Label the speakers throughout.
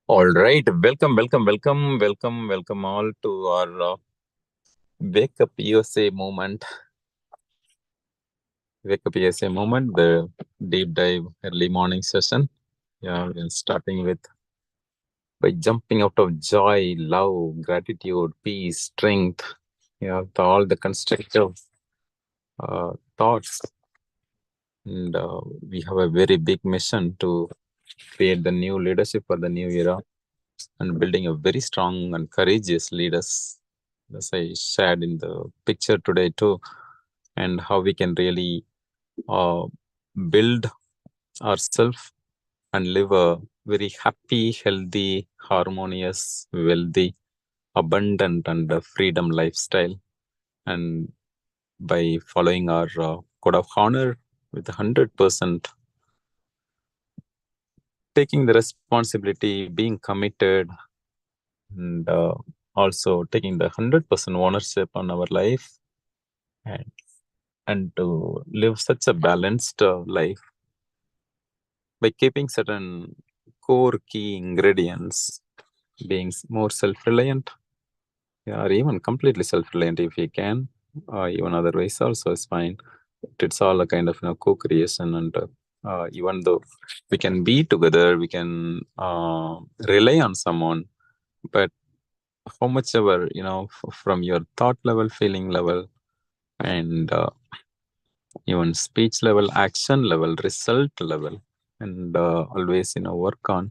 Speaker 1: All right, welcome all to our Wake Up USA moment. Wake Up USA moment, the deep dive early morning session. Yeah, we're starting with by jumping out of joy, love, gratitude, peace, strength. Yeah, all the constructive thoughts, and we have a very big mission to create the new leadership for the new era and building a very strong and courageous leaders, as I shared in the picture today too, and how we can really build ourselves and live a very happy, healthy, harmonious, wealthy, abundant, and freedom lifestyle. And by following our code of honor with 100%, taking the responsibility, being committed, and also taking the 100% ownership on our life, and to live such a balanced life by keeping certain core key ingredients, being more self-reliant, or even completely self-reliant if we can, even otherwise also is fine. It's all a kind of co-creation, and even though we can be together, we can rely on someone, but how much ever from your thought level, feeling level, and even speech level, action level, result level, and always work on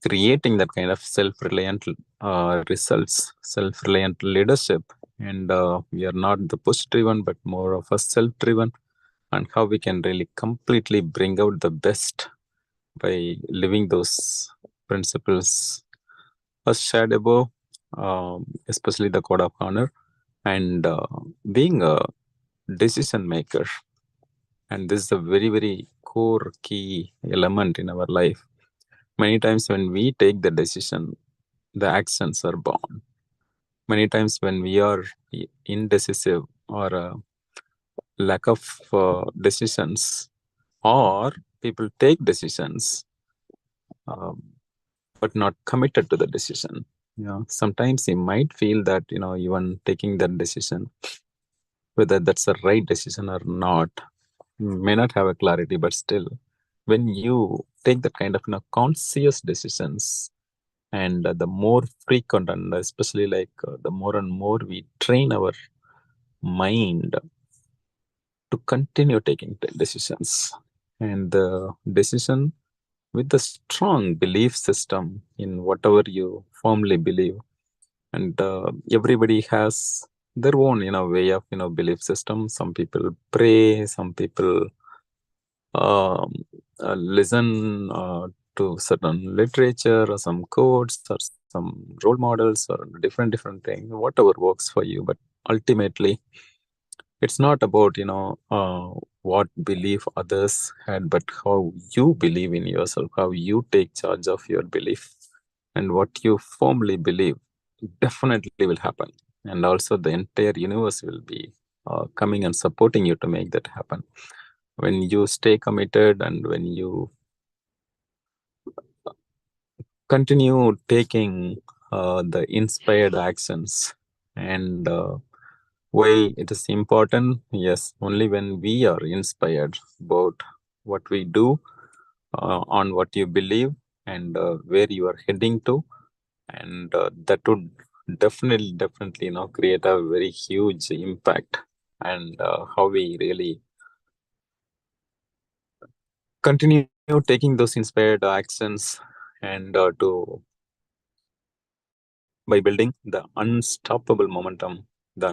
Speaker 1: creating that kind of self-reliant results, self-reliant leadership. And we are not the push-driven, but more of a self-driven, and how we can really completely bring out the best by living those principles as shared above, especially the code of honor, and being a decision maker. And this is a very, very core key element in our life. Many times when we take the decision, the actions are born. Many times when we are indecisive or lack of decisions, or people take decisions but not committed to the decision. Sometimes you might feel that even taking that decision, whether that's the right decision or not, may not have a clarity, but still, when you take that kind of conscious decisions, and the more frequent, and especially like the more and more we train our mind to continue taking decisions, and the decision with the strong belief system in whatever you firmly believe, and everybody has their own way of belief system. Some people pray, some people um, listen to certain literature or some quotes or some role models or different things, whatever works for you. But ultimately, it's not about what belief others had, but how you believe in yourself, how you take charge of your belief, and what you firmly believe definitely will happen. And also the entire universe will be coming and supporting you to make that happen. When you stay committed, and when you continue taking the inspired actions, and why it is important, yes, only when we are inspired about what we do, on what you believe, and where you are heading to, and that would definitely create a very huge impact. And how we really continue taking those inspired actions, and by building the unstoppable momentum, the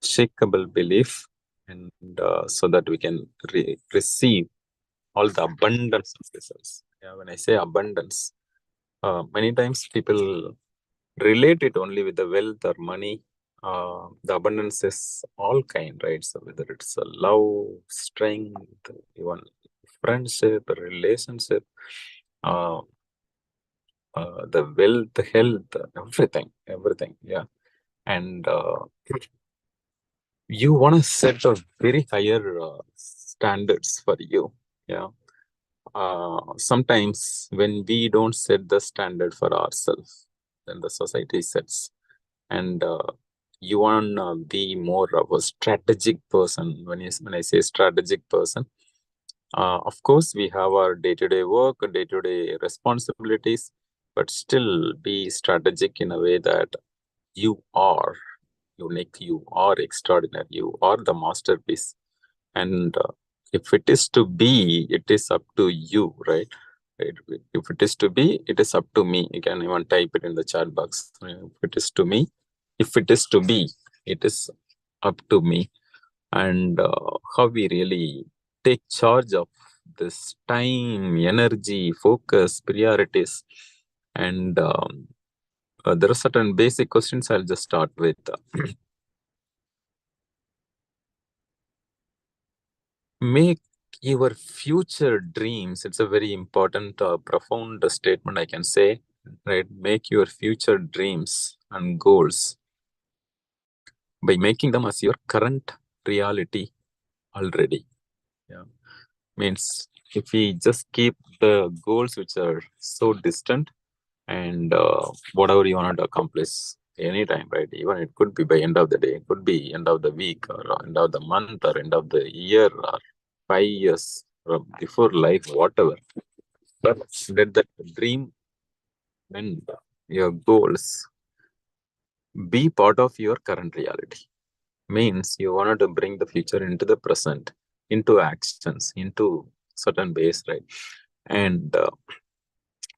Speaker 1: unshakable belief, and so that we can receive all the abundance of results. Yeah, when I say abundance, many times people relate it only with the wealth or money. The abundance is all kind, right? So whether it's a love, strength, even friendship, relationship, uh, the wealth, the health, everything. Yeah. And you want to set a very higher standards for you. Yeah. sometimes when we don't set the standard for ourselves, then the society sets. And you want to be more of a strategic person. When I say strategic person, of course, we have our day-to-day work, day-to-day responsibilities, but still be strategic in a way that you are unique, you are extraordinary, you are the masterpiece. And if it is to be, it is up to you, right? If it is to be, it is up to me. You can even type it in the chat box. If it is to me, if it is to be, it is up to me. And how we really take charge of this time, energy, focus, priorities. And there are certain basic questions I'll just start with. Make your future dreams, it's a very important, profound statement, I can say, right? Make your future dreams and goals by making them as your current reality already. Yeah. Means if we just keep the goals which are so distant, and whatever you want to accomplish anytime, right? Even it could be by end of the day, it could be end of the week, or end of the month, or end of the year, or 5 years, or before life, whatever. But let that dream and your goals be part of your current reality. Means you wanted to bring the future into the present, into actions, into certain ways, right? And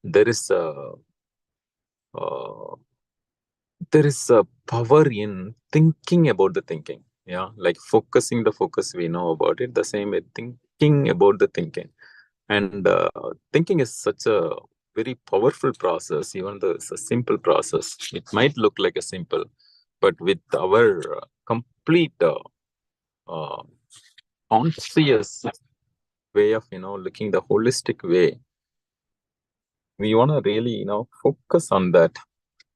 Speaker 1: there is a uh, there is a power in thinking about the thinking. Yeah, like focusing the focus, we know about it. The same way, thinking about the thinking. And thinking is such a very powerful process, even though it's a simple process. It might look like a simple, but with our complete uh, conscious way of, looking the holistic way, we want to really, focus on that.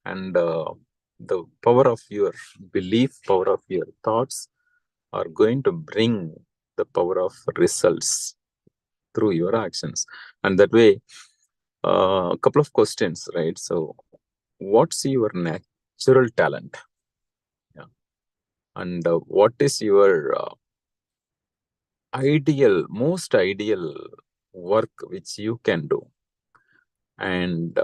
Speaker 1: And the power of your belief, power of your thoughts are going to bring the power of results through your actions. And that way, a couple of questions, right? So what's your natural talent? Yeah. And what is your most ideal work which you can do? And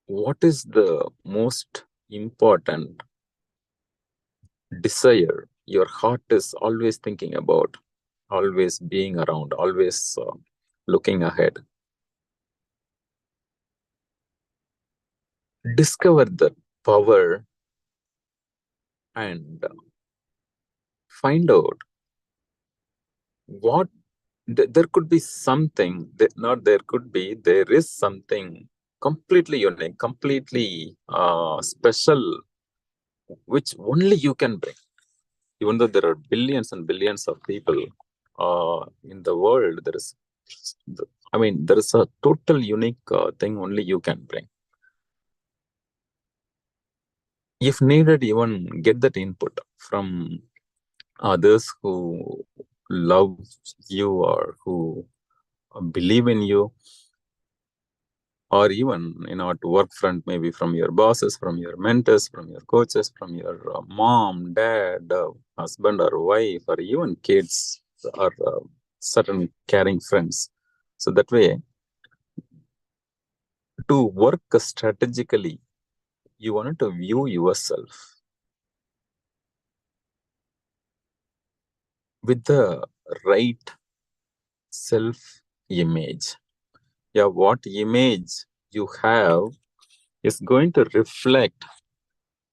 Speaker 1: what is the most important desire your heart is always thinking about, always being around, always looking ahead? Discover the power and find out what there could be something that not there could be, there is something completely unique, completely special, which only you can bring. Even though there are billions and billions of people in the world, there is, there is a total unique thing only you can bring. If needed, even get that input from others who love you or who believe in you, or even at work front, maybe from your bosses, from your mentors, from your coaches, from your mom, dad, husband or wife, or even kids, or certain caring friends. So that way, to work strategically, you wanted to view yourself with the right self-image. Yeah, what image you have is going to reflect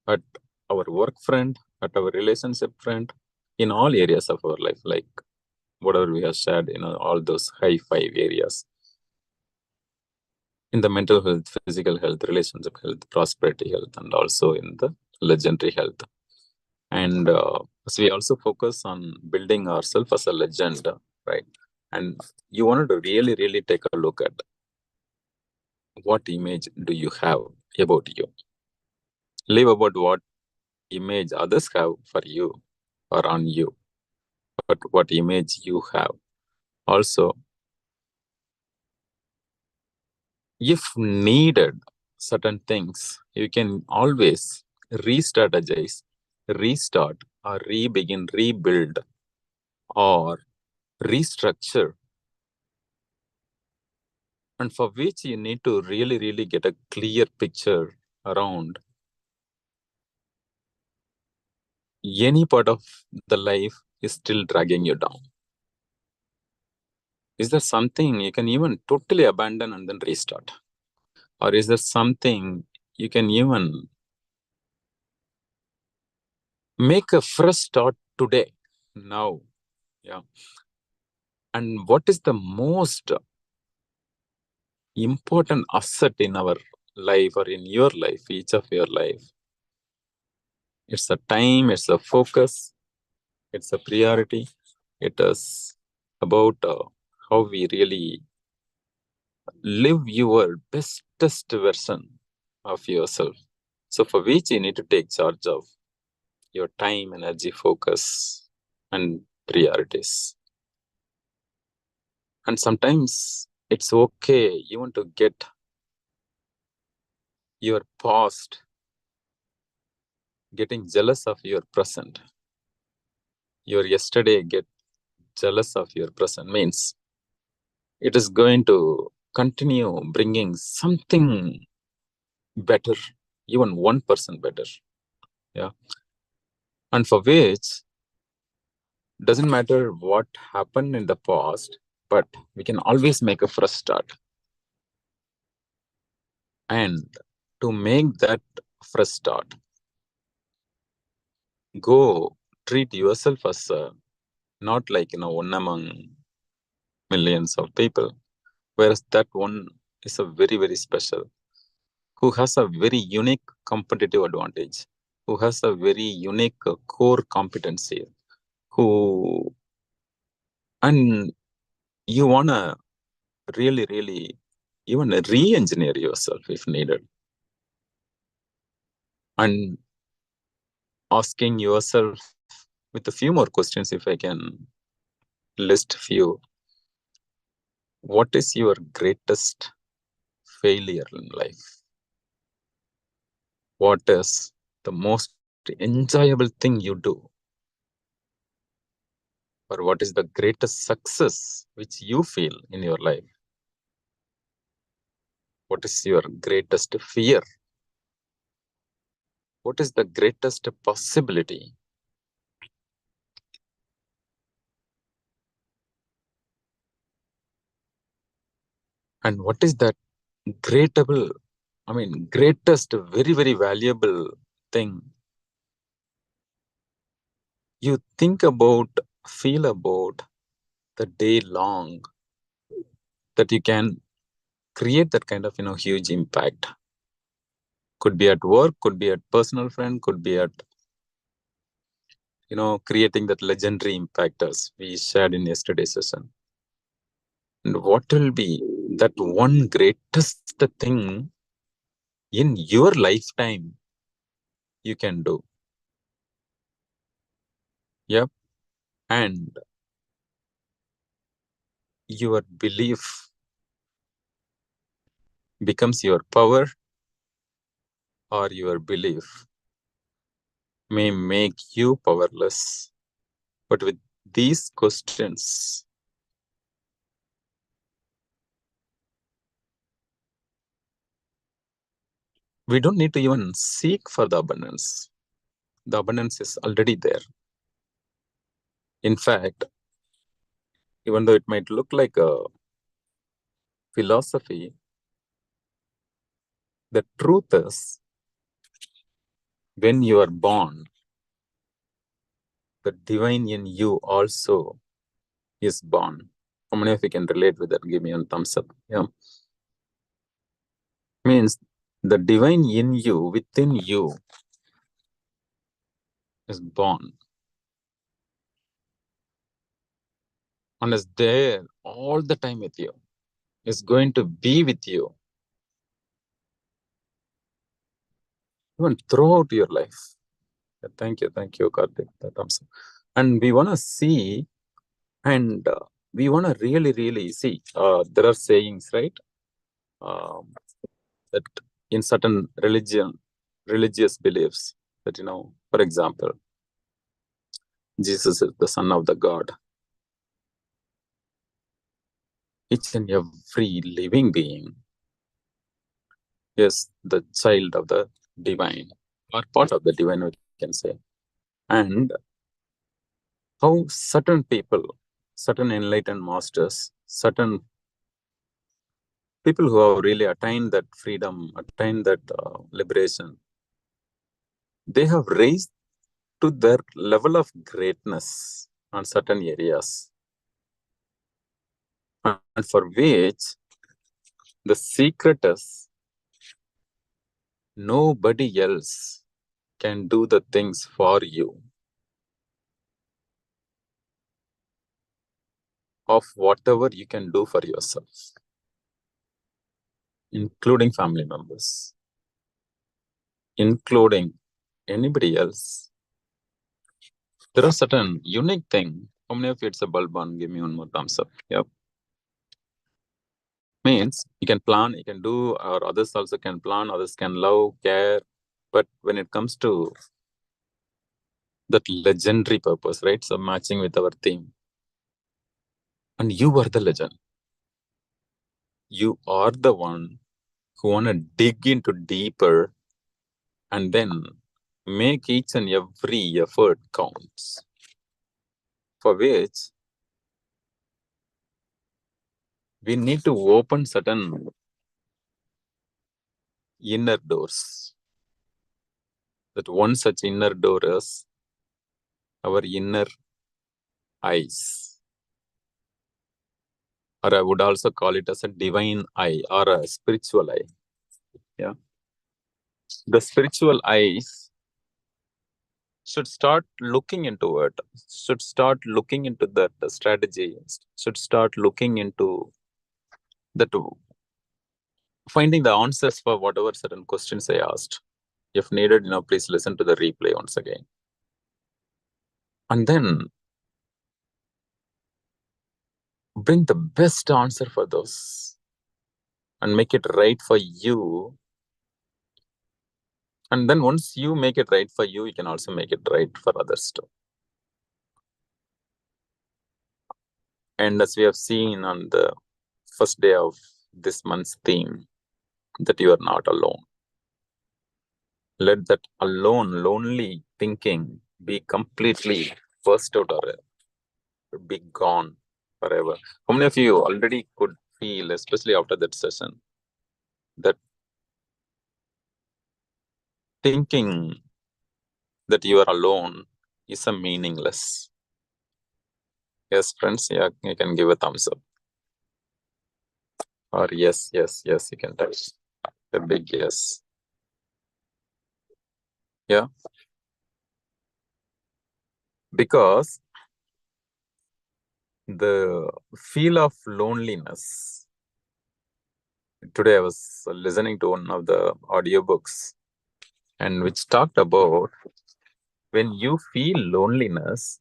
Speaker 1: at our work front, at our relationship front, in all areas of our life, like whatever we have shared, all those high five areas. In the mental health, physical health, relationship health, prosperity health, and also in the legendary health. And so we also focus on building ourselves as a legend, right? And you wanted to really, really take a look at what image do you have about you. Live about what image others have for you or on you, but what image you have. Also, If needed certain things, you can always re-strategize, restart, or re-begin, rebuild, or restructure. And for which you need to really, really get a clear picture around any part of the life is still dragging you down. Is there something you can even totally abandon and then restart? Or is there something you can even make a fresh start today, now? Yeah. And what is the most important asset in our life or in your life, each of your life? It's a time, it's a focus, it's a priority. It is about how we really live your bestest version of yourself. So for which you need to take charge of your time, energy, focus, and priorities. And sometimes it's okay even to get your past getting jealous of your present. Your yesterday get jealous of your present means it is going to continue bringing something better, even 1% better. Yeah. And for which doesn't matter what happened in the past, but we can always make a fresh start. And to make that fresh start, go treat yourself as not like, one among millions of people, whereas that one is a very, very special, who has a very unique competitive advantage, who has a very unique core competency, who, and you want to really, really even re-engineer yourself if needed. And asking yourself with a few more questions, if I can list few, what is your greatest failure in life? What is the most enjoyable thing you do? Or what is the greatest success which you feel in your life? What is your greatest fear? What is the greatest possibility? And what is that greatest, very, very valuable thing you think about, feel about the day long, that you can create that kind of, huge impact? Could be at work, could be at personal friend, could be at, creating that legendary impact as we shared in yesterday's session. And what will be that one greatest thing in your lifetime you can do? Yep. And your belief becomes your power, or your belief may make you powerless. But with these questions, we don't need to even seek for the abundance. The abundance is already there. In fact, even though it might look like a philosophy, the truth is, when you are born, the divine in you also is born. How many of you can relate with that? Give me a thumbs up. Yeah. Means the divine in you, within you, is born and is there all the time with you, is going to be with you even throughout your life. Thank you, Karthik. Thumbs up. And we want to see, and we want to really, really see. There are sayings, right? that in certain religious beliefs that, for example, Jesus is the son of the God. Each and every living being is the child of the divine, or part of the divine, we can say. And how certain people, certain enlightened masters, certain people who have really attained that freedom, attained that liberation, they have raised to their level of greatness on certain areas, and for which the secret is nobody else can do the things for you of whatever you can do for yourself, including family members, including anybody else. There are certain unique things. How many of you it's a bulb on? Give me one more thumbs up. Yep. Means you can plan, you can do, or others also can plan, others can love, care. But when it comes to that legendary purpose, right? So matching with our theme. And you are the legend. You are the one who want to dig into deeper and then make each and every effort counts. For which we need to open certain inner doors. That one such inner door is our inner eyes. Or I would also call it as a divine eye or a spiritual eye. Yeah. The spiritual eyes should start looking into it, should start looking into that strategy, should start looking into that, finding the answers for whatever certain questions I asked. If needed, please listen to the replay once again. And then bring the best answer for those and make it right for you. And then once you make it right for you, you can also make it right for others too. And as we have seen on the first day of this month's theme, that you are not alone. Let that alone, lonely thinking be completely burst out or be gone forever. How many of you already could feel, especially after that session, that thinking that you are alone is a meaningless? Yes, friends, yeah, you can give a thumbs up. Or yes, you can type a big yes. Yeah. Because the feel of loneliness, today I was listening to one of the audiobooks, and which talked about when you feel loneliness,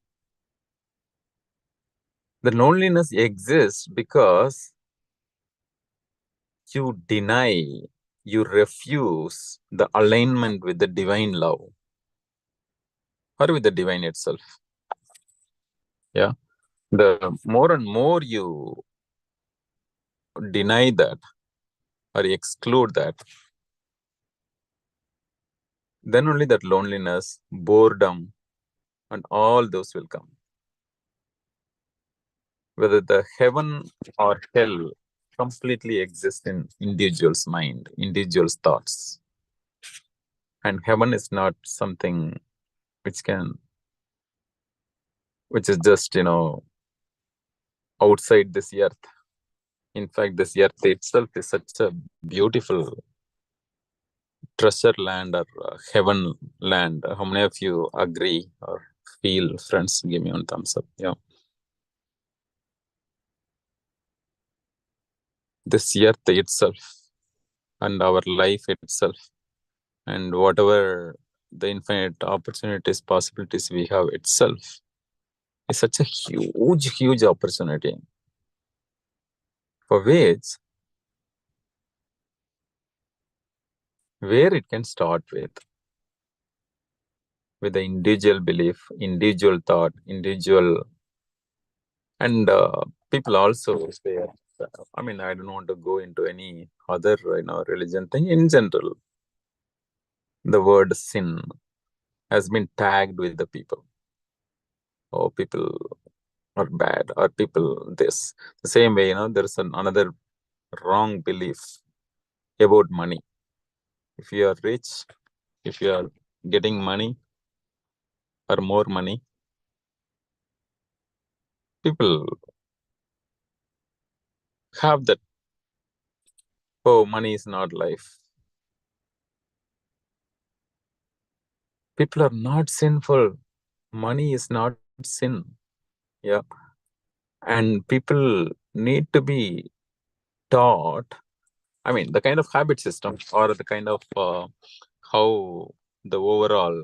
Speaker 1: the loneliness exists because you deny, you refuse the alignment with the divine love or with the divine itself. Yeah. The more and more you deny that or exclude that, then only that loneliness, boredom, and all those will come. Whether the heaven or hell completely exists in individual's mind, individual's thoughts. And heaven is not something which is just, outside this earth. In fact, this earth itself is such a beautiful treasure land or heaven land. How many of you agree or feel? Friends, give me one thumbs up. Yeah. This earth itself and our life itself and whatever the infinite opportunities, possibilities we have itself is such a huge opportunity, for which where it can start with the individual belief, individual thought, individual, and people also say, I mean, I don't want to go into any other, religion thing. In general, the word sin has been tagged with the people. Oh, people are bad, or people this. The same way, there's another wrong belief about money. If you are rich, if you are getting money or more money, people have that, oh, money is not life. People are not sinful. Money is not sin. Yeah. And people need to be taught, I mean, the kind of habit system, or the kind of how the overall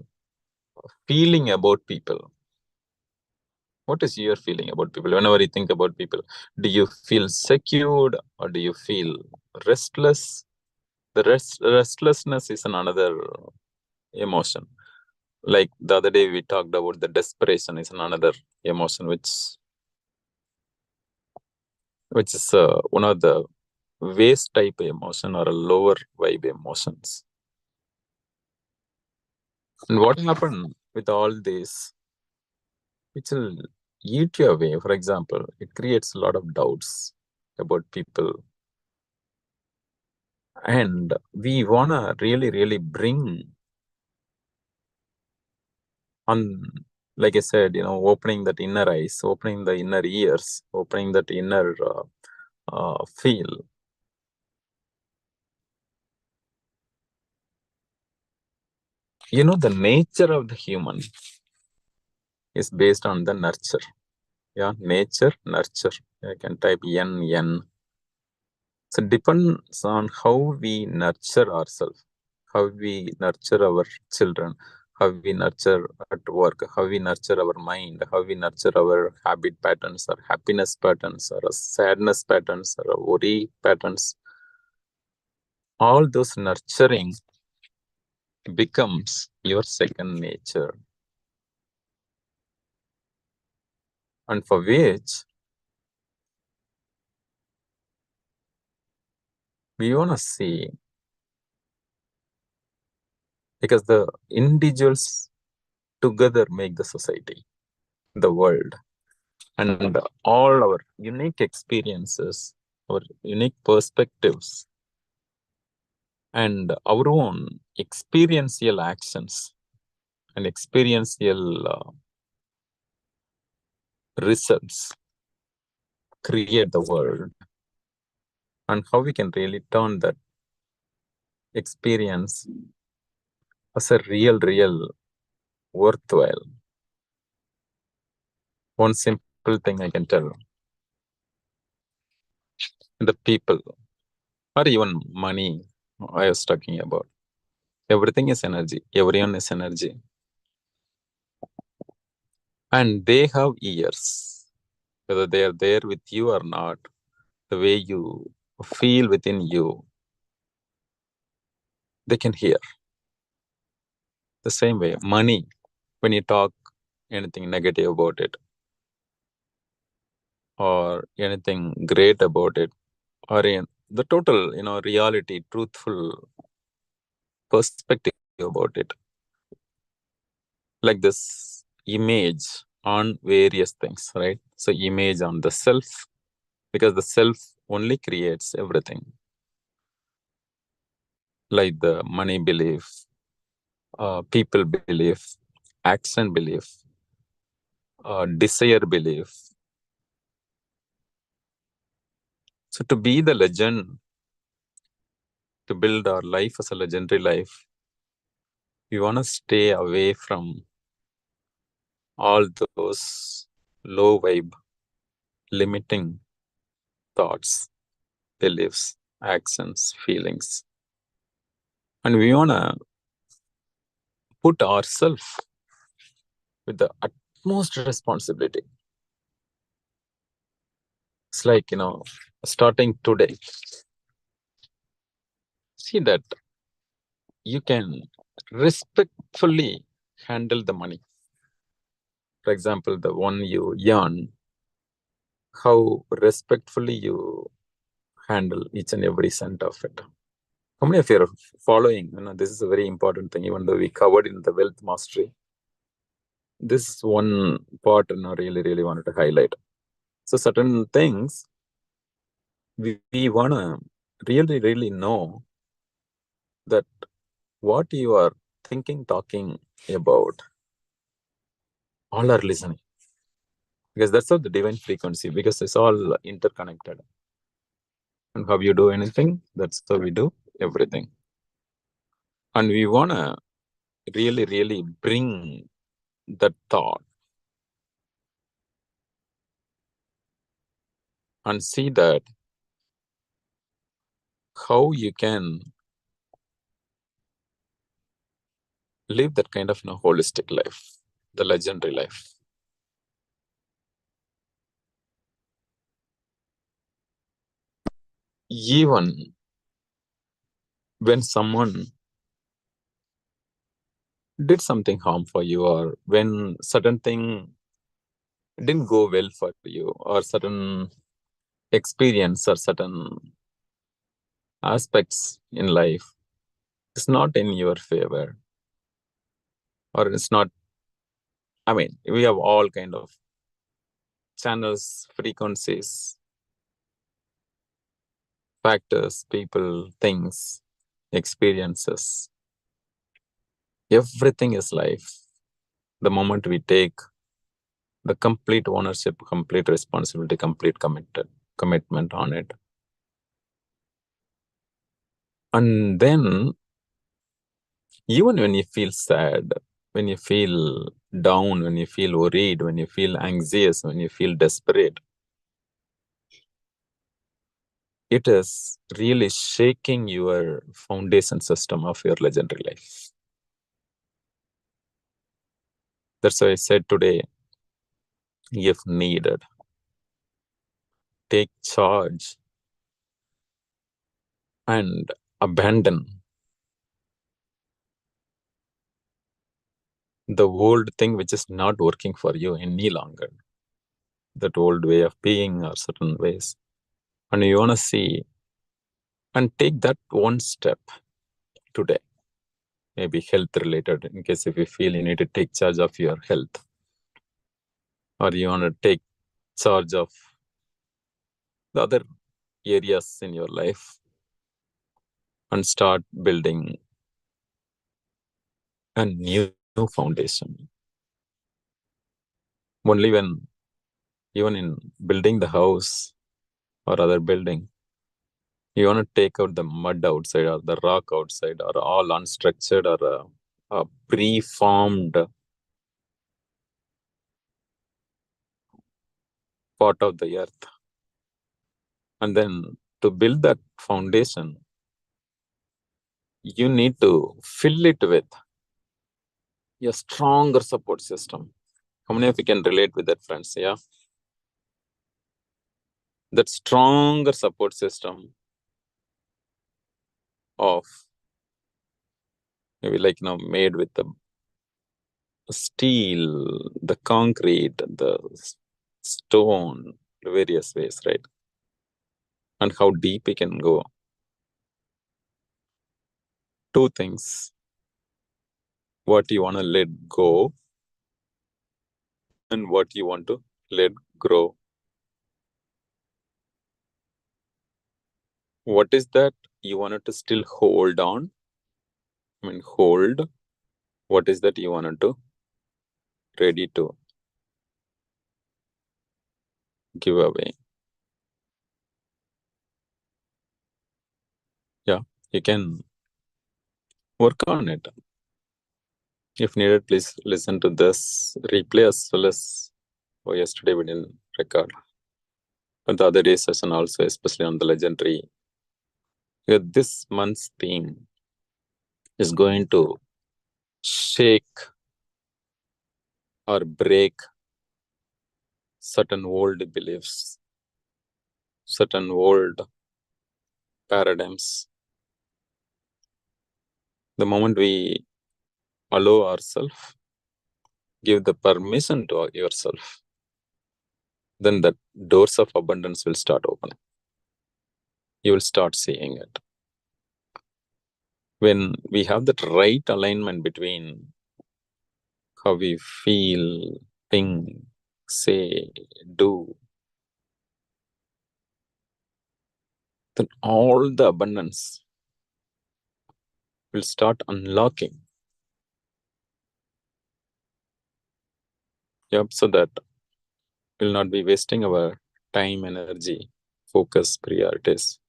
Speaker 1: feeling about people. What is your feeling about people? Whenever you think about people, do you feel secured or do you feel restless? The restlessness is another emotion. Like the other day we talked about the desperation is another emotion, which is one of the waste type emotion or a lower vibe emotions. And what happened with all this, which will eat you away? For example, it creates a lot of doubts about people. And we want to really bring on, like I said, opening that inner eyes, opening the inner ears, opening that inner feel. The nature of the human is based on the nurture. Yeah, nature, nurture. I can type N. So it depends on how we nurture ourselves, how we nurture our children, how we nurture at work, how we nurture our mind, how we nurture our habit patterns, or happiness patterns, or sadness patterns, or worry patterns. All those nurturing becomes your second nature. And for which we want to see, because the individuals together make the society, the world, and all our unique experiences, our unique perspectives, and our own experiential actions and experiential results create the world. And how we can really turn that experience as a real worthwhile. One simple thing I can tell, the people, or even money I was talking about, everything is energy, everyone is energy, and they have ears, whether they are there with you or not. The way you feel within you, they can hear. The same way, money, when you talk anything negative about it, or anything great about it, or in the total, reality, truthful perspective about it, like this image on various things, right? So image on the self, because the self only creates everything, like the money belief, people belief, action belief, desire belief. So to be the legend, to build our life as a legendary life, we want to stay away from all those low vibe, limiting thoughts, beliefs, actions, feelings. And we want to put ourselves with the utmost responsibility. It's like, starting today. See that you can respectfully handle the money. For example, the one you earn, how respectfully you handle each and every cent of it. How many of you are following? This is a very important thing, even though we covered in the wealth mastery. This is one part really wanted to highlight. So certain things we want to really know that what you are thinking, talking about, all are listening. Because that's how the divine frequency, because it's all interconnected. And how you do anything, that's how we do everything. And we want to really bring that thought and see that how you can live that kind of holistic life, the legendary life. Even when someone did something harm for you, or when certain thing didn't go well for you, or certain experience or certain aspects in life is not in your favor, or it's not, we have all kind of channels, frequencies, factors, people, things, experiences. Everything is life. The moment we take the complete ownership, complete responsibility, complete commitment on it. And then, even when you feel sad, when you feel down, when you feel worried, when you feel anxious, when you feel desperate, it is really shaking your foundation system of your legendary life. That's why I said today, if needed, take charge and abandon the old thing which is not working for you any longer. That old way of being or certain ways. And you want to see and take that one step today. Maybe health related, in case if you feel you need to take charge of your health. Or you want to take charge of the other areas in your life and start building a new foundation. Only when, even in building the house or other building, you want to take out the mud outside or the rock outside or all unstructured or a preformed part of the earth. And then to build that foundation, you need to fill it with a stronger support system. How many of you can relate with that, friends? Yeah. That stronger support system of maybe made with the steel, the concrete, the stone, various ways, right? And how deep it can go. Two things. What you want to let go and what you want to let grow. What is that you wanted to still hold on? Hold. What is that you wanted to ready to give away? Yeah, you can work on it. If needed, please listen to this replay as well as yesterday we didn't record. But the other day session also, especially on the legendary. This month's theme is going to shake or break certain old beliefs, certain old paradigms, The moment we allow ourselves, give the permission to yourself, then the doors of abundance will start opening. You will start seeing it. When we have that right alignment between how we feel, think, say, do, then all the abundance will start unlocking. Yep, so that we'll not be wasting our time, energy, focus, priorities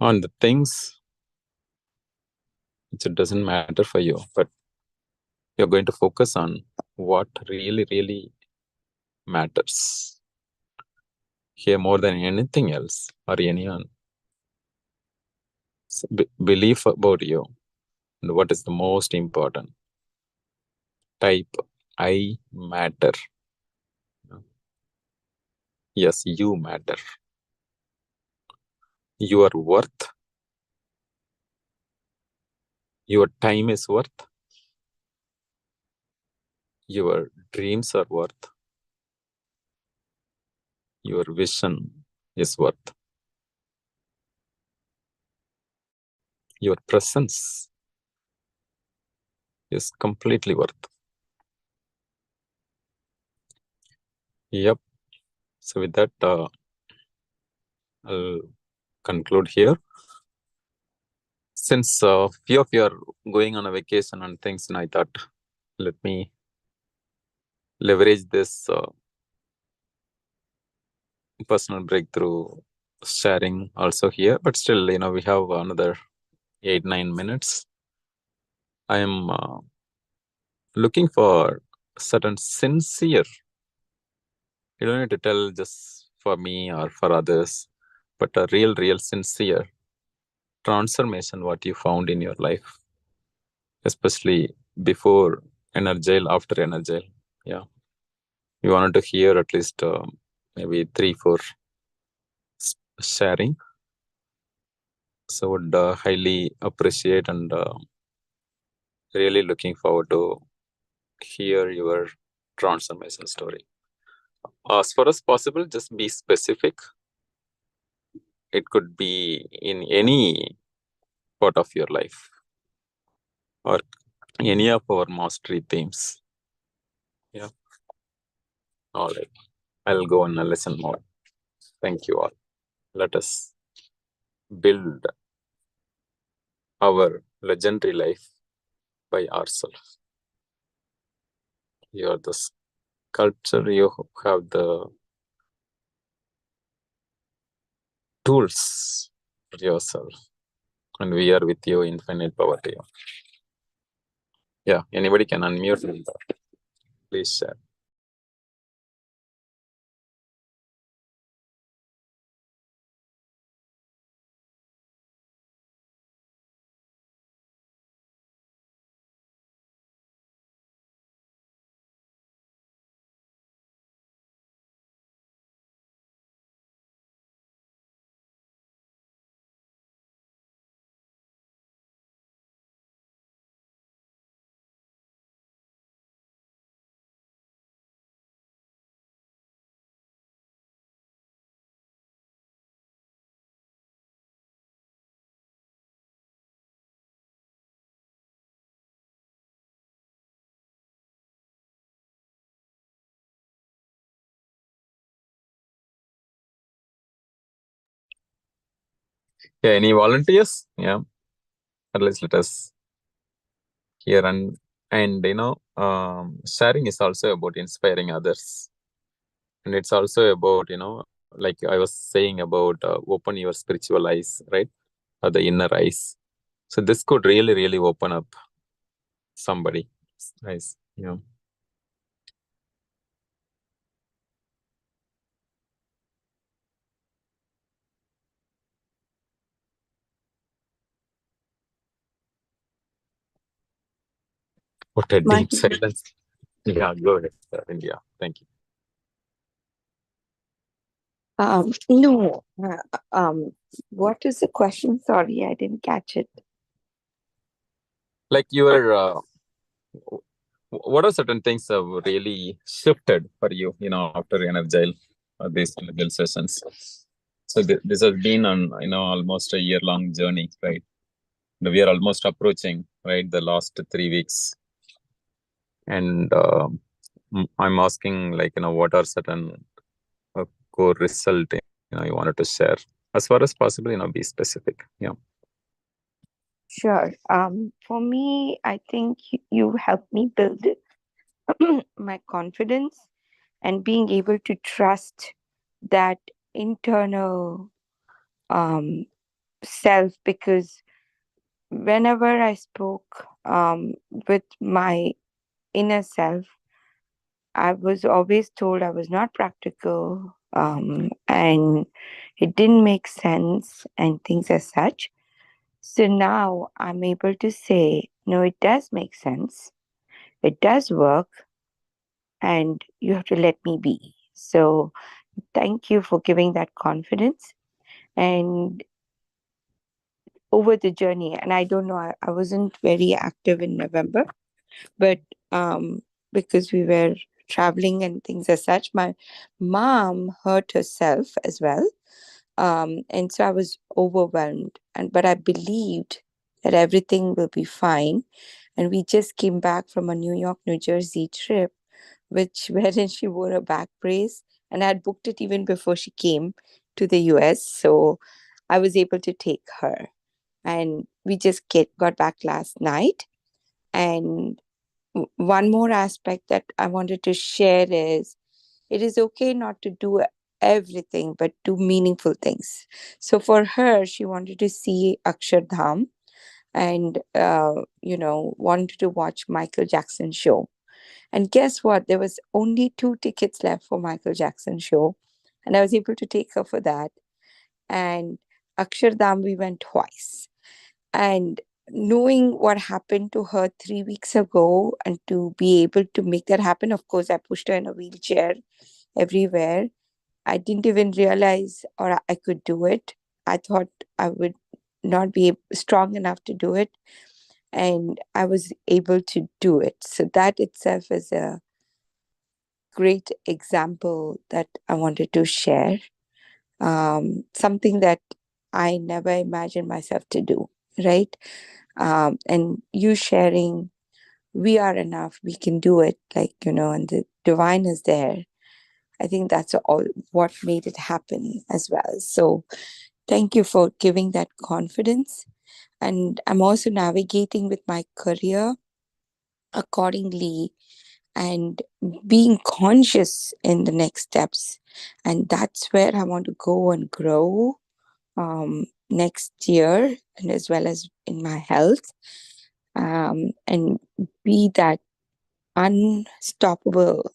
Speaker 1: on the things which it doesn't matter for you, but you're going to focus on what really, really matters here more than anything else or anyone. So belief about you and what is the most important. Type I matter. Yes, you matter. Your worth, your time is worth, your dreams are worth, your vision is worth, your presence is completely worth. Yep. So with that, I'll conclude here. Since few of you are going on a vacation and things, and I thought, let me leverage this personal breakthrough sharing also here. But still, we have another 8-9 minutes. I am looking for certain sincere. You don't need to tell just for me or for others, but a real sincere transformation what you found in your life, especially before Energize, after Energize. Yeah, you wanted to hear at least maybe 3-4 sharing. So would highly appreciate and really looking forward to hear your transformation story. As far as possible, just be specific. It could be in any part of your life or any of our mastery themes. Yeah. All right. I'll go on a listen mode. Thank you all. Let us build our legendary life by ourselves. You are the sculpture, you have the tools for yourself, and we are with you, infinite power to you. Yeah, anybody can unmute and please share. Yeah, any volunteers? Yeah, at least let us hear. And sharing is also about inspiring others, and it's also about like I was saying about open your spiritual eyes, right, or the inner eyes. So this could really open up somebody. Nice. Yeah. What a deep silence. Yeah, go ahead, India. Thank you.
Speaker 2: No. What is the question? Sorry, I didn't catch it.
Speaker 1: Like what are certain things have really shifted for you, after Energize these individual sessions? So this has been on, almost a year-long journey, right? We are almost approaching, right, the last 3 weeks. And I'm asking, like, what are certain core result, you wanted to share? As far as possible, be specific. Yeah.
Speaker 2: Sure. For me, I think you helped me build my confidence and being able to trust that internal um, self, because whenever I spoke with my inner self, I was always told I was not practical, and it didn't make sense and things as such. So now I'm able to say, no, it does make sense. It does work, and you have to let me be. So thank you for giving that confidence. And over the journey, and I don't know, I wasn't very active in November, but um, because we were traveling and things as such, my mom hurt herself as well. And so I was overwhelmed, but I believed that everything will be fine. And we just came back from a New York, New Jersey trip, which wherein she wore a back brace, and I had booked it even before she came to the US. So I was able to take her, and we just got back last night. And one more aspect that I wanted to share is it is okay not to do everything, but do meaningful things. So for her, she wanted to see Akshardham and, wanted to watch Michael Jackson show. And guess what? There was only 2 tickets left for Michael Jackson show. And I was able to take her for that. And Akshardham, we went twice. And knowing what happened to her 3 weeks ago and to be able to make that happen, of course, I pushed her in a wheelchair everywhere. I didn't even realize or I could do it. I thought I would not be strong enough to do it. And I was able to do it. So that itself is a great example that I wanted to share. Something that I never imagined myself to do, right? And you sharing, we are enough, we can do it, and the divine is there. I think that's all what made it happen as well. So thank you for giving that confidence. And I'm also navigating with my career accordingly and being conscious in the next steps. And that's where I want to go and grow next year, and as well as in my health, and be that unstoppable,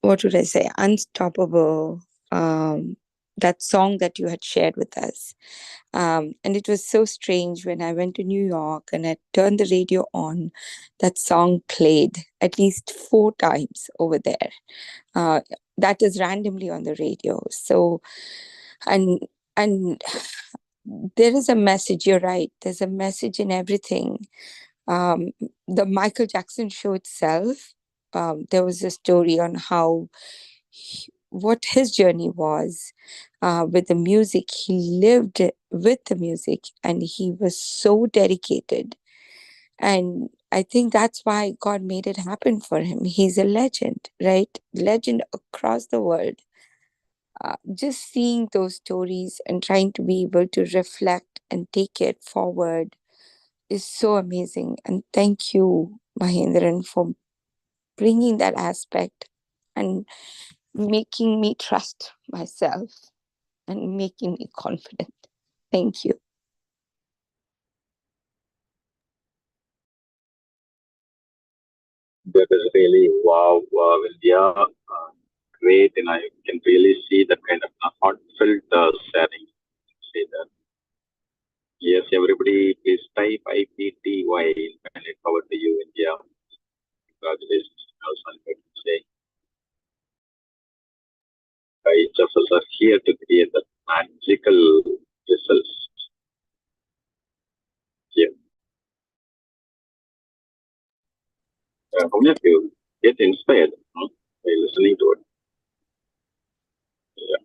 Speaker 2: what would I say, unstoppable. That song that you had shared with us. And it was so strange when I went to New York and I turned the radio on, that song played at least 4 times over there. Uh, that is randomly on the radio. So, and, and there is a message, you're right. There's a message in everything. Um, the Michael Jackson show itself, there was a story on how what his journey was with the music. He lived with the music and he was so dedicated. And I think that's why God made it happen for him. He's a legend, right? Legend across the world. Just seeing those stories and trying to be able to reflect and take it forward is so amazing. And thank you, Mahendiran, for bringing that aspect and making me trust myself and making me confident. Thank you.
Speaker 1: That is really wow, Vidya. Great, and I can really see that kind of heartfelt sharing. See that. Yes, everybody, please type IPTY and it power to you, India. Congratulations. Also, say.
Speaker 3: Each of us are here to create the magical results. Yeah. How many of you get inspired by listening to it? Yeah.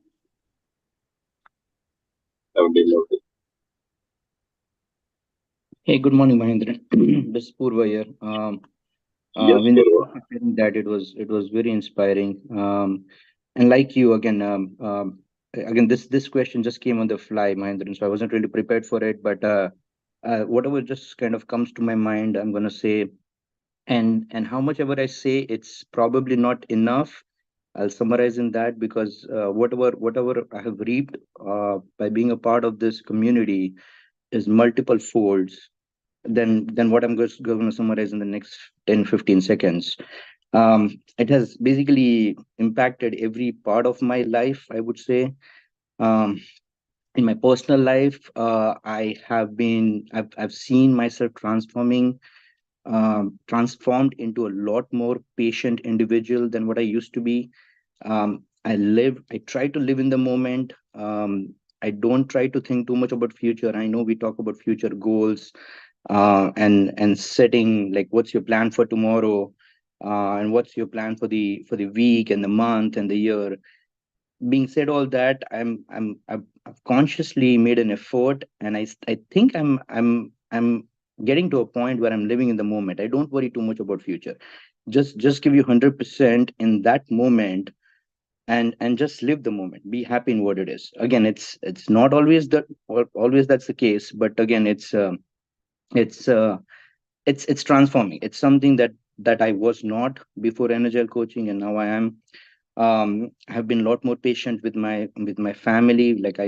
Speaker 3: I would be lovely.
Speaker 4: Hey, good morning, Mahendiran. This is Purva here.
Speaker 3: Yes,
Speaker 4: When
Speaker 3: Purva.
Speaker 4: sharing that, it was very inspiring. And like you again, this question just came on the fly, Mahendiran. So I wasn't really prepared for it, but whatever just kind of comes to my mind, I'm gonna say. And how much ever I say, it's probably not enough. I'll summarize in that because whatever I have reaped by being a part of this community is multiple folds than what I'm just going to summarize in the next 10-15 seconds. It has basically impacted every part of my life, I would say. Um, in my personal life, I've seen myself transformed into a lot more patient individual than what I used to be. I try to live in the moment. I don't try to think too much about future. I know we talk about future goals, and setting, like, what's your plan for tomorrow, and what's your plan for the week and the month and the year. Being said all that, I've consciously made an effort, and I think I'm getting to a point where I'm living in the moment. I don't worry too much about future. Just give you 100% in that moment, and just live the moment. Be happy in what it is. Again, it's not always that, or always that's the case, but again, it's uh, it's transforming. It's something that I was not before energy coaching, and now I am. Have been a lot more patient with my family. Like,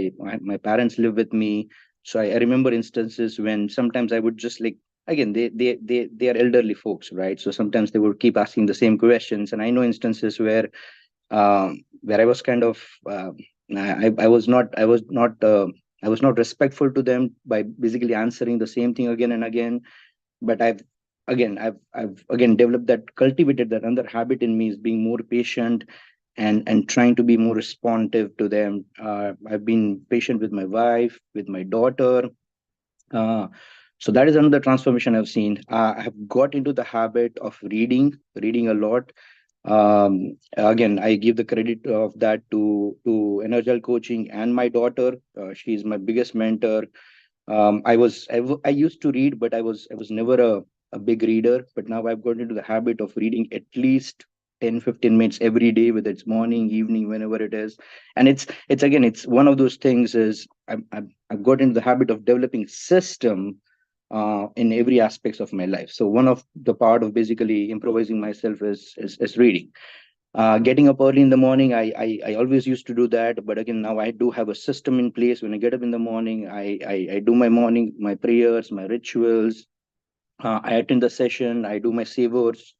Speaker 4: my parents live with me, so I remember instances when sometimes I would just, like, again, they are elderly folks, right? So sometimes they would keep asking the same questions, and I know instances where I was kind of, I was not respectful to them by basically answering the same thing again and again. But I've again developed that, cultivated that another habit in me, is being more patient and trying to be more responsive to them. I've been patient with my wife, with my daughter. uh, so that is another transformation I've seen. I have got into the habit of reading a lot. Again, I give the credit of that to Energal Coaching and my daughter. She's my biggest mentor. I used to read, but I was never a big reader. But now I've got into the habit of reading at least 10-15 minutes every day, whether it's morning, evening, whenever it is. And it's again, it's one of those things. Is I've got into the habit of developing system in every aspects of my life. So one of the part of basically improvising myself is reading. Getting up early in the morning, I always used to do that, but again, now I do have a system in place. When I get up in the morning, I do my morning, my prayers, my rituals. I attend the session. I do my savers.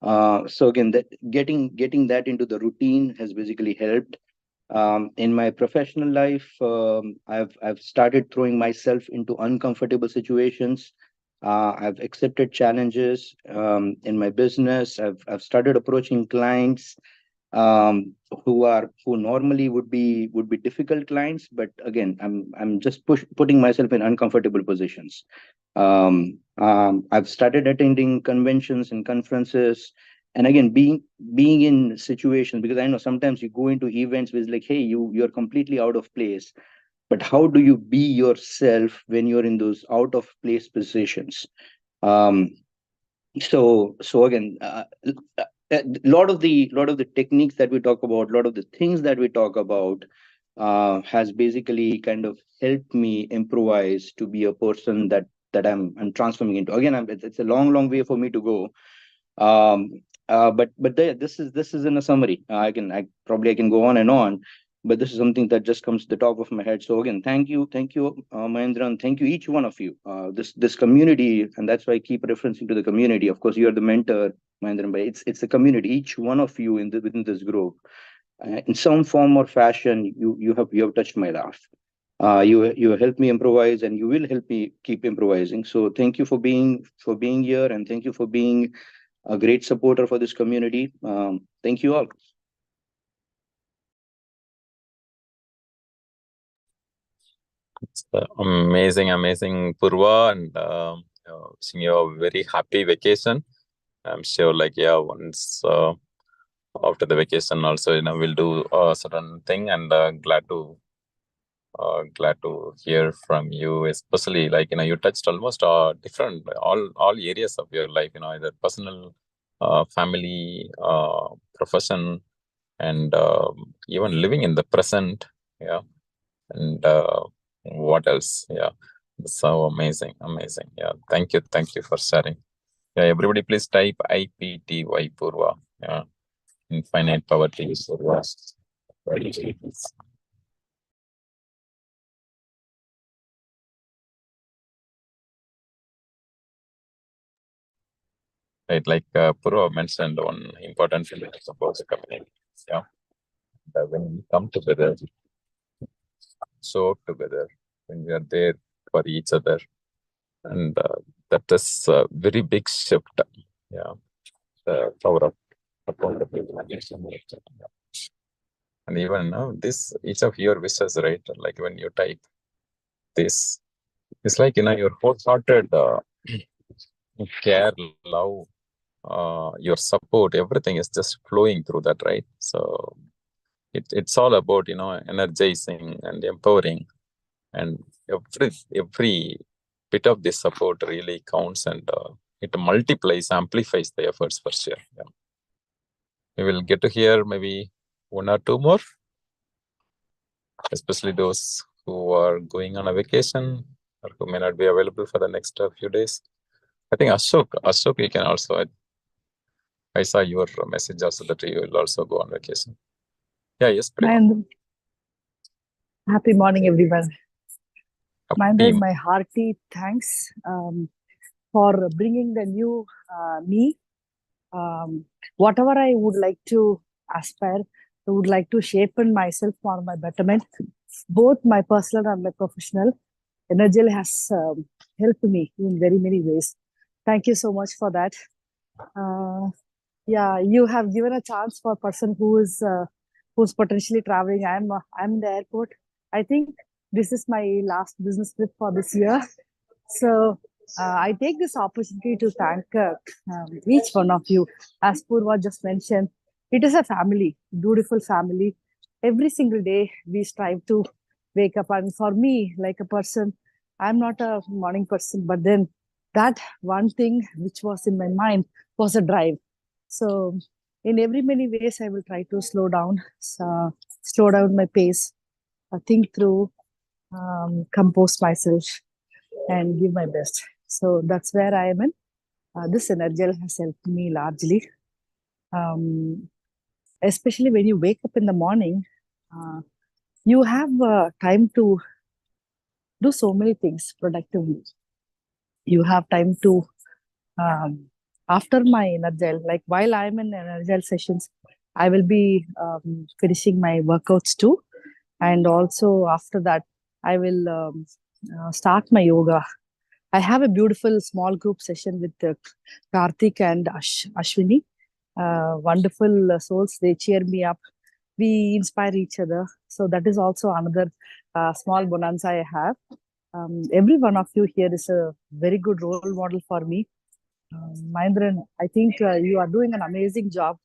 Speaker 4: So again, that getting that into the routine has basically helped. In my professional life, I've started throwing myself into uncomfortable situations. I've accepted challenges in my business. I've started approaching clients who normally would be difficult clients, but again, I'm just putting myself in uncomfortable positions. I've started attending conventions and conferences, and again, being in situations, because I know sometimes you go into events with, like, hey, you're completely out of place. But how do you be yourself when you're in those out of place positions? um, so again, a lot of the techniques that we talk about, a lot of the things that we talk about, has basically kind of helped me improvise to be a person that I'm transforming into. Again, it's a long way for me to go. um but this is in a summary. I can go on and on, but this is something that just comes to the top of my head. So again, thank you, Mahendra, and thank you, each one of you. This community, and that's why I keep referencing to the community. Of course, you are the mentor, Mahendra, but it's the community. Each one of you within this group, in some form or fashion, you have touched my life. You helped me improvise, and you will help me keep improvising. So thank you for being here, and thank you for being a great supporter for this community. Thank you all.
Speaker 1: It's amazing, Purva, and wishing you a very happy vacation. I'm sure, once after the vacation, also, we'll do a certain thing, and glad to hear from you, especially you touched almost different all areas of your life, either personal, family, profession, and even living in the present. Yeah. And what else? Yeah. So amazing. Yeah. Thank you for sharing. Yeah. Everybody, please type IPTY Purva. Yeah. Infinite power to use Purva. Right, like Purva mentioned, one important thing is about the community. Yeah. When we come together, show up together, when we are there for each other, and that is a very big shift. Yeah. The power of accountability. And even now, this each of your wishes, right? Like when you type this, it's like your wholehearted care, love, your support, everything is just flowing through that, right? So it's all about energizing and empowering, and every bit of this support really counts, and it multiplies, amplifies the efforts for sure. Yeah. We will get to hear maybe one or two more, especially those who are going on a vacation or who may not be available for the next few days. I think Ashok, you can also. I saw your message also that you will also go on vacation. Yeah, yes, Prema.
Speaker 5: Happy morning, everyone.
Speaker 1: Happy.
Speaker 5: My hearty thanks for bringing the new me. Whatever I would like to aspire, I would like to shape myself for my betterment, both my personal and my professional. Energy has helped me in very many ways. Thank you so much for that. Yeah, you have given a chance for a person who's potentially traveling. I'm in the airport. I think this is my last business trip for this year. So I take this opportunity to thank each one of you. As Purva just mentioned, it is a family, beautiful family. Every single day we strive to wake up. And for me, like a person, I'm not a morning person, but then that one thing which was in my mind was a drive. So in every many ways, I will try to slow down my pace, think through, compose myself, and give my best. So that's where I am in. This energy has helped me largely, especially when you wake up in the morning. You have time to do so many things productively. You have time to, after my energy, like while I'm in energy sessions, I will be finishing my workouts too. And also after that, I will start my yoga. I have a beautiful small group session with Karthik and Ashwini. Wonderful souls. They cheer me up. We inspire each other. So that is also another small bonanza I have. Every one of you here is a very good role model for me. Mahendiran, I think you are doing an amazing job.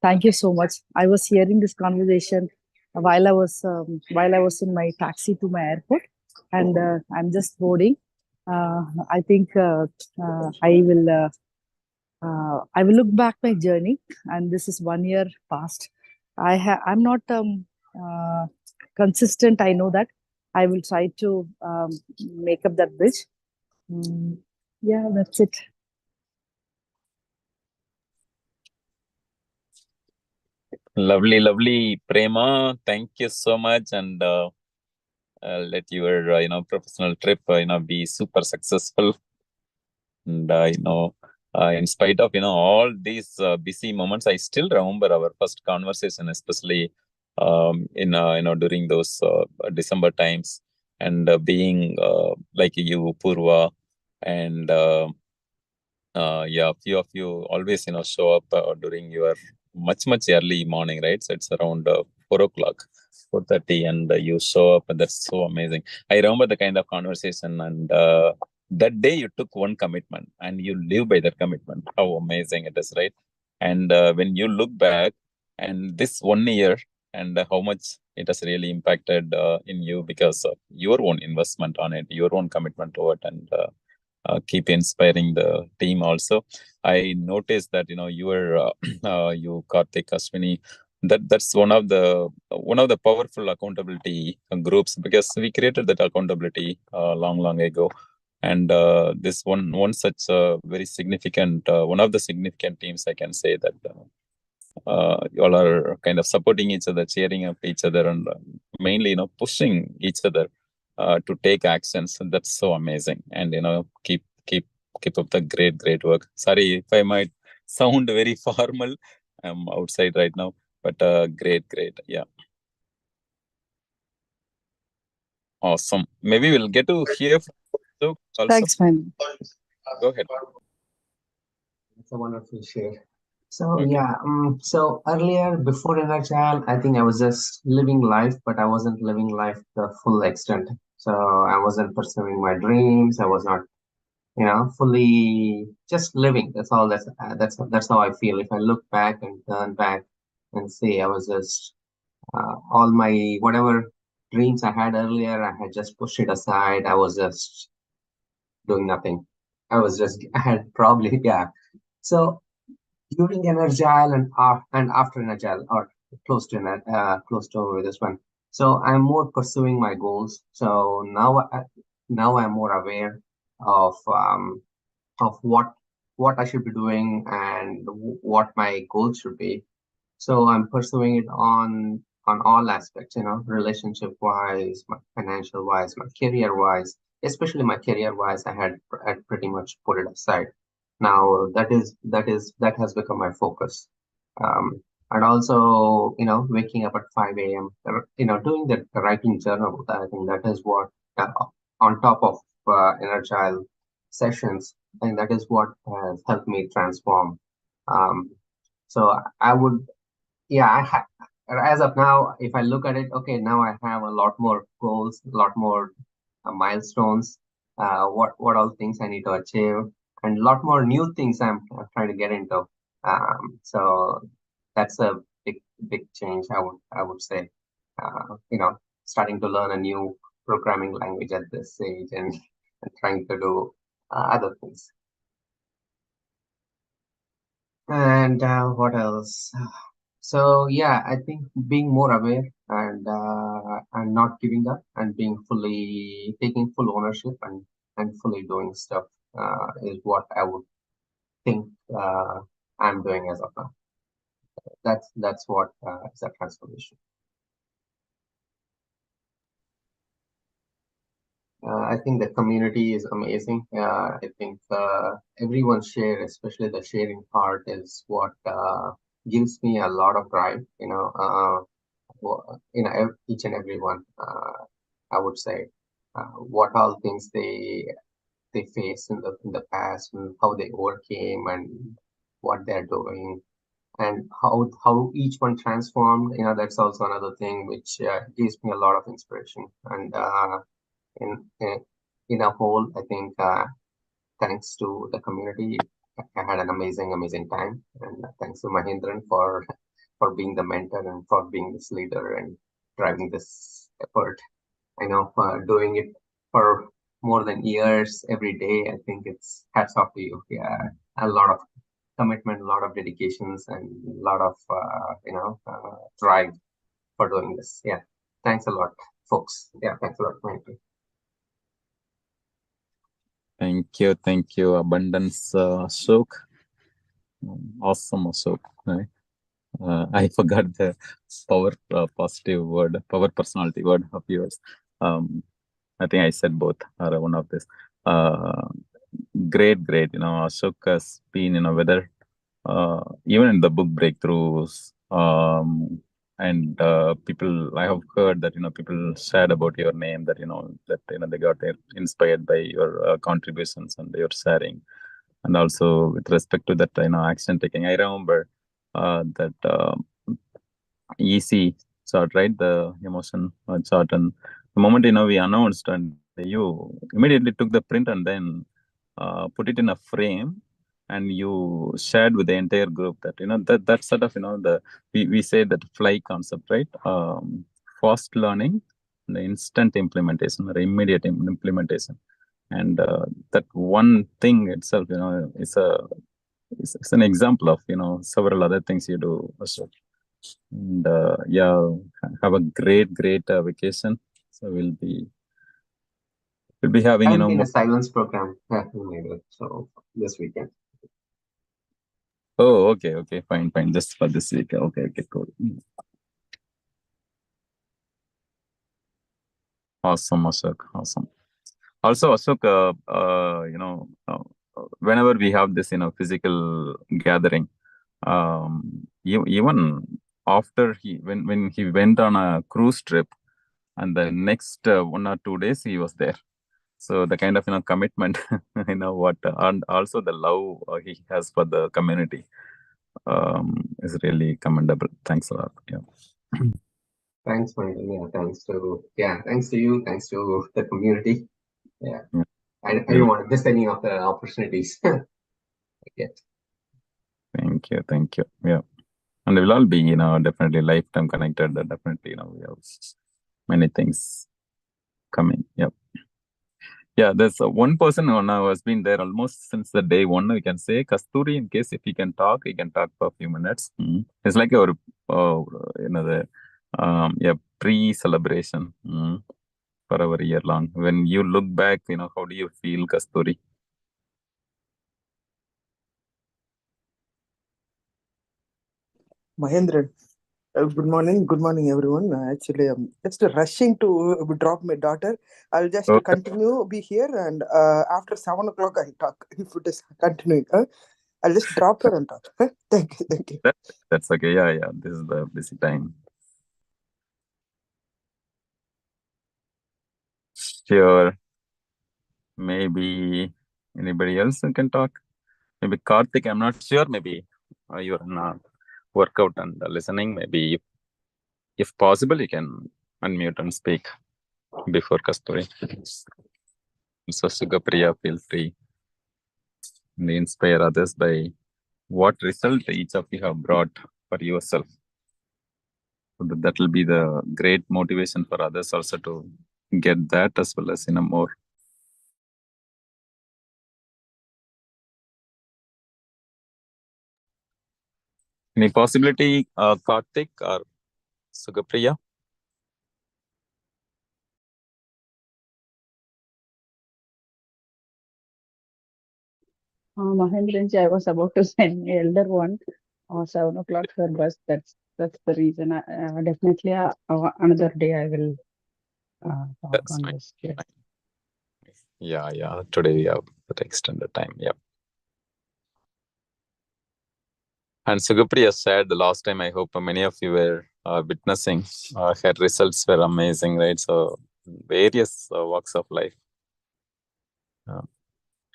Speaker 5: Thank you so much. I was hearing this conversation while I was in my taxi to my airport, and I'm just boarding. I think I will look back my journey, and this is 1 year past. I'm not consistent. I know that. I will try to make up that bridge. Yeah, that's it.
Speaker 1: Lovely, Prema. Thank you so much, and let your professional trip be super successful. And in spite of all these busy moments, I still remember our first conversation, especially in during those December times, and being like you, Purva, and yeah, few of you always show up during your much early morning, right? So it's around 4 o'clock, 4:30, and you show up, and that's so amazing. I remember the kind of conversation, and that day you took one commitment, and you live by that commitment. How amazing it is, right? And when you look back, and this 1 year, and how much it has really impacted in you because of your own investment on it, your own commitment to it, and keep inspiring the team also. I noticed that you were you Karthik, Ashwini, that's one of the powerful accountability groups, because we created that accountability long ago. And this one such very significant one of the significant teams, I can say that you all are kind of supporting each other, cheering up each other, and mainly pushing each other to take actions. And that's so amazing. And keep up the great work. Sorry if I might sound very formal. I'm outside right now, but great. Yeah, awesome. Maybe we'll get to hear from you also.
Speaker 5: Thanks, man.
Speaker 1: Go ahead.
Speaker 6: It's a wonderful share. So yeah, so earlier before Agile, I think I was just living life, but I wasn't living life the full extent. So I wasn't pursuing my dreams. I was not, fully just living. That's all. That's how I feel. If I look back and turn back and say I was just all my whatever dreams I had earlier, I had just pushed it aside. I was just doing nothing. I had probably So during an agile and after an agile, or close to close to this one. So I'm more pursuing my goals. So now I'm more aware of what I should be doing and what my goals should be. So I'm pursuing it on all aspects, relationship wise, my financial wise, my career wise, especially my career wise. I had pretty much put it aside. Now that has become my focus. And also, waking up at 5 a.m., doing the writing journal. I think that is what, on top of an agile sessions, and that is what has helped me transform. So I would, as of now, if I look at it, okay, now I have a lot more goals, a lot more milestones, what all things I need to achieve, and a lot more new things I'm trying to get into. So that's a big change, I would say. Starting to learn a new programming language at this age, and trying to do other things. And what else? So yeah, I think being more aware and not giving up, and taking full ownership and fully doing stuff is what I would think I'm doing as of now. That's what is a transformation. I think the community is amazing. I think everyone's share, especially the sharing part, is what gives me a lot of drive. Each and every one, I would say, what all things they faced in the past, and how they overcame, and what they're doing, and how each one transformed. That's also another thing which gives me a lot of inspiration. And in a whole, I think thanks to the community, I had an amazing time, and thanks to Mahendiran for being the mentor and for being this leader and driving this effort. I know doing it for more than years, every day. I think it's hats off to you. Yeah, a lot of commitment, a lot of dedications, and a lot of drive for doing this. Yeah, thanks a lot, folks. Yeah, thanks a lot, Mahendran.
Speaker 1: Thank you, Abundance Ashok. Awesome, Ashok. Right? I forgot the positive word, power personality word of yours. I think I said both or one of this. Great. Ashok has been, whether even in the book breakthroughs, and people, I have heard that people shared about your name, that they got inspired by your contributions and your sharing, and also with respect to that action taking. I remember that EC chart, right? The emotion chart. And the moment we announced, and you immediately took the print and then put it in a frame, and you shared with the entire group that that sort of the we say that fly concept, right? Fast learning, the instant implementation or immediate implementation, and that one thing itself it's an example of several other things you do also. And yeah, have a great vacation. So we'll be having
Speaker 6: I'll be in
Speaker 1: more.
Speaker 6: a silence program so this weekend.
Speaker 1: Oh, okay, fine. Just for this week. Okay, cool. Awesome, Ashok. Awesome. Also, Ashok, whenever we have this, physical gathering, even after when he went on a cruise trip, and the next 1 or 2 days he was there. So the kind of commitment, what, and also the love he has for the community is really commendable. Thanks a lot. Yeah.
Speaker 6: Thanks, Michael. Thanks to you. Thanks to the community. Yeah. I don't want to miss any of the opportunities I get.
Speaker 1: Thank you. Yeah. And we will all be, definitely lifetime connected. Definitely, we have many things coming. Yep. Yeah, there's one person who now has been there almost since the day one. We can say Kasturi. In case if he can talk for a few minutes. It's like our, pre-celebration for our year long. When you look back, how do you feel, Kasturi?
Speaker 7: Mahendiran, good morning, everyone. Actually, I'm just rushing to drop my daughter. I'll just continue be here, and after 7 o'clock, I'll talk. If it is continuing, I'll just drop her and talk. Thank you.
Speaker 1: That's okay. Yeah. This is the busy time. Sure. Maybe anybody else who can talk? Maybe Karthik. I'm not sure. Maybe you're in a workout and listening. Maybe if possible, you can unmute and speak before Kasturi. So Sugapriya, feel free and inspire others by what result each of you have brought for yourself. So that will be the great motivation for others also to get that, as well as more. Any possibility, Karthik or Sugapriya?
Speaker 8: Mahendiran, I was about to send my elder one 7 o'clock her bus. That's the reason. Definitely another day I will talk
Speaker 1: That's
Speaker 8: on
Speaker 1: fine.
Speaker 8: this. Yes.
Speaker 1: Yeah. Today we have that extended time. Yeah. And Sugapriya said the last time, I hope many of you were witnessing, her results were amazing, right? So various walks of life,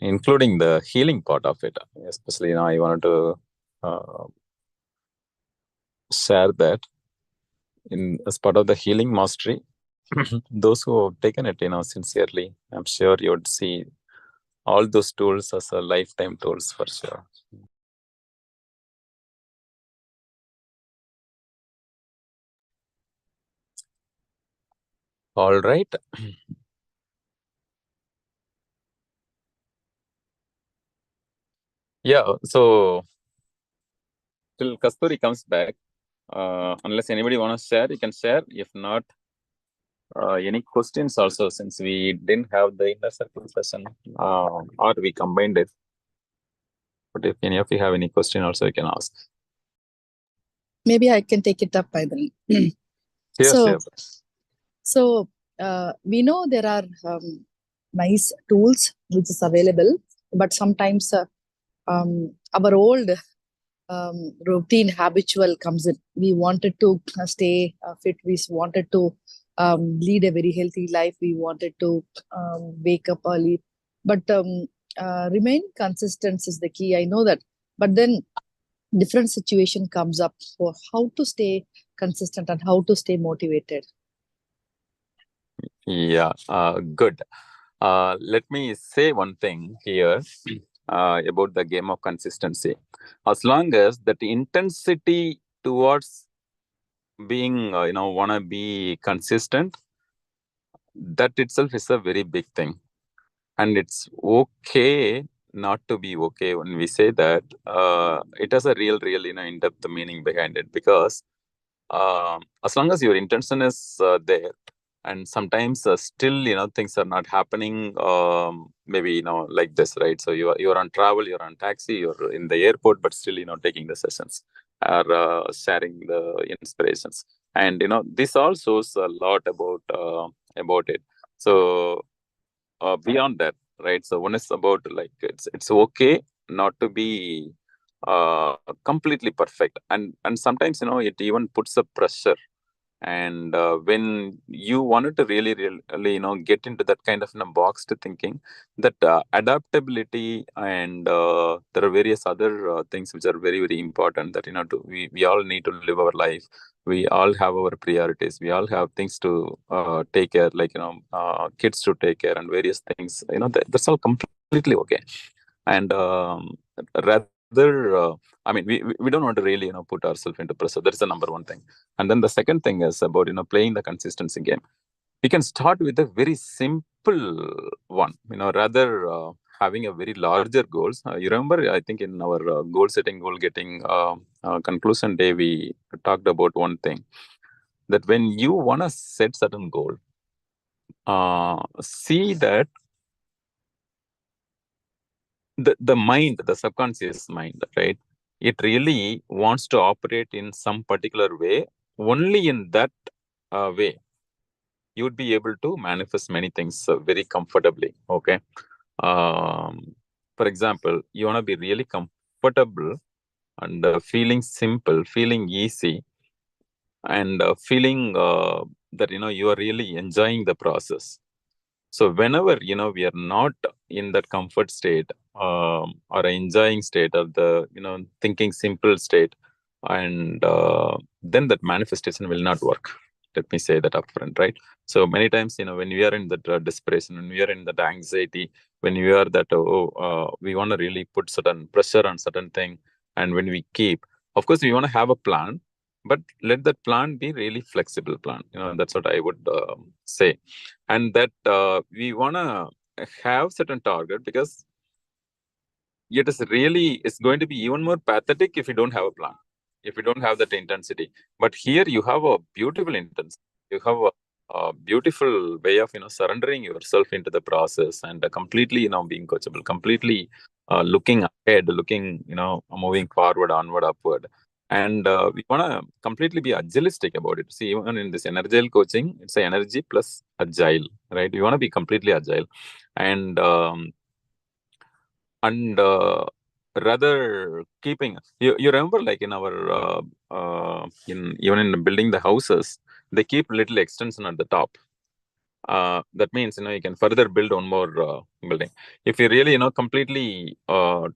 Speaker 1: including the healing part of it. Especially now I wanted to share that as part of the healing mastery. Those who have taken it, sincerely, I'm sure you would see all those tools as a lifetime tools for sure. All right. Yeah. So till Kasturi comes back, unless anybody want to share, you can share. If not, any questions also, since we didn't have the inner circle session, or we combined it. But if any of you have any question also, you can ask.
Speaker 5: Maybe I can take it up by then.
Speaker 1: Sure.
Speaker 5: So we know there are nice tools which is available, but sometimes our old routine habitual comes in. We wanted to stay fit. We wanted to lead a very healthy life. We wanted to wake up early, but remain consistent is the key. I know that, but then different situation comes up, for how to stay consistent and how to stay motivated?
Speaker 1: Yeah, good. Let me say one thing here about the game of consistency. As long as that intensity towards being, wanna be consistent, that itself is a very big thing. And it's okay not to be okay when we say that. It has a real, in-depth meaning behind it, because as long as your intention is there, and sometimes still things are not happening, maybe like this, right? So you're on travel, you're on taxi, you're in the airport, but still taking the sessions or sharing the inspirations, and this all shows a lot about it. So beyond that, right? So one is about, like, it's okay not to be completely perfect, and sometimes it even puts a pressure. And when you wanted to really get into that kind of boxed thinking, that adaptability, and there are various other things which are very, very important, that we all need to live our life. We all have our priorities, we all have things to take care, like kids to take care, and various things, that's all completely okay. And rather, I mean, we don't want to really put ourselves into pressure. That's the number one thing. And then the second thing is about playing the consistency game. We can start with a very simple one, rather having a very larger goals. You remember, I think in our goal setting, goal getting conclusion day, we talked about one thing, that when you want to set certain goal, see that the mind, the subconscious mind, right? It really wants to operate in some particular way. Only in that way, you would be able to manifest many things very comfortably. Okay. For example, you want to be really comfortable and feeling simple, feeling easy, and feeling that you are really enjoying the process. So whenever we are not in that comfort state, or enjoying state, or the thinking simple state, and then that manifestation will not work. Let me say that upfront, right? So many times, when we are in that desperation, when we are in that anxiety, when we are that we want to really put certain pressure on certain thing, and when we keep, of course, we want to have a plan, but let that plan be really flexible plan. That's what I would say. And that we want to have certain target, because it's going to be even more pathetic if you don't have a plan, if you don't have that intensity. But here you have a beautiful intensity, you have a beautiful way of surrendering yourself into the process, and completely being coachable, completely looking ahead, looking moving forward, onward, upward. And we want to completely be agilistic about it. See, even in this energy coaching, it's a energy plus agile, right? You want to be completely agile, and rather keeping, you remember, like in our in even in building the houses, they keep little extension at the top. That means you can further build one more building. If you really completely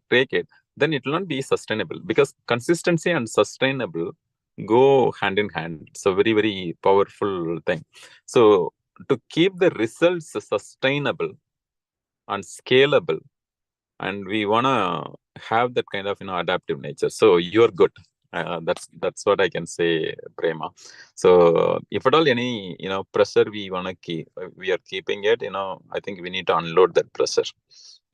Speaker 1: take it, then it will not be sustainable, because consistency and sustainable go hand in hand. It's a very, very powerful thing. So to keep the results sustainable and scalable, and we want to have that kind of adaptive nature, so you're good. That's what I can say, Prema. So if at all any pressure we want to keep, we are keeping it, I think we need to unload that pressure,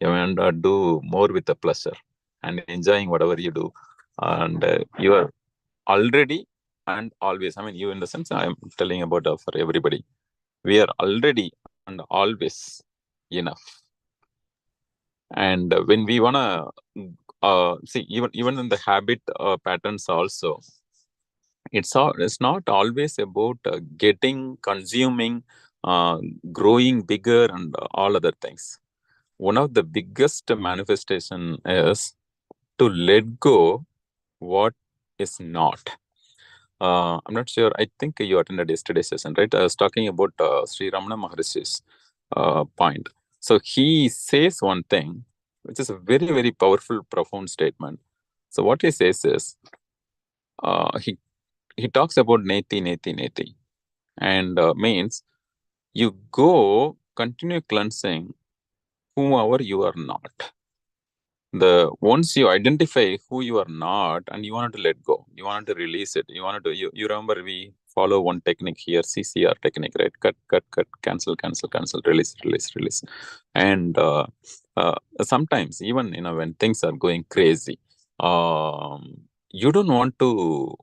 Speaker 1: and do more with the pleasure and enjoying whatever you do. And you are already and always, I mean, you in the sense I'm telling about for everybody, we are already and always enough. And when we want to see, even in the habit patterns also, it's not always about getting, consuming, growing bigger, and all other things. One of the biggest manifestation is to let go what is not. I'm not sure. I think you attended yesterday's session, right? I was talking about Sri Ramana Maharishi's point. So he says one thing, which is a very, very powerful, profound statement. So what he says is, he talks about neti, and means you go continue cleansing whomever you are not. Once you identify who you are not and you wanted to let go, you wanted to release it, you remember we follow one technique here, CCR technique, right? Cut, cancel, release. And sometimes even when things are going crazy, you don't want to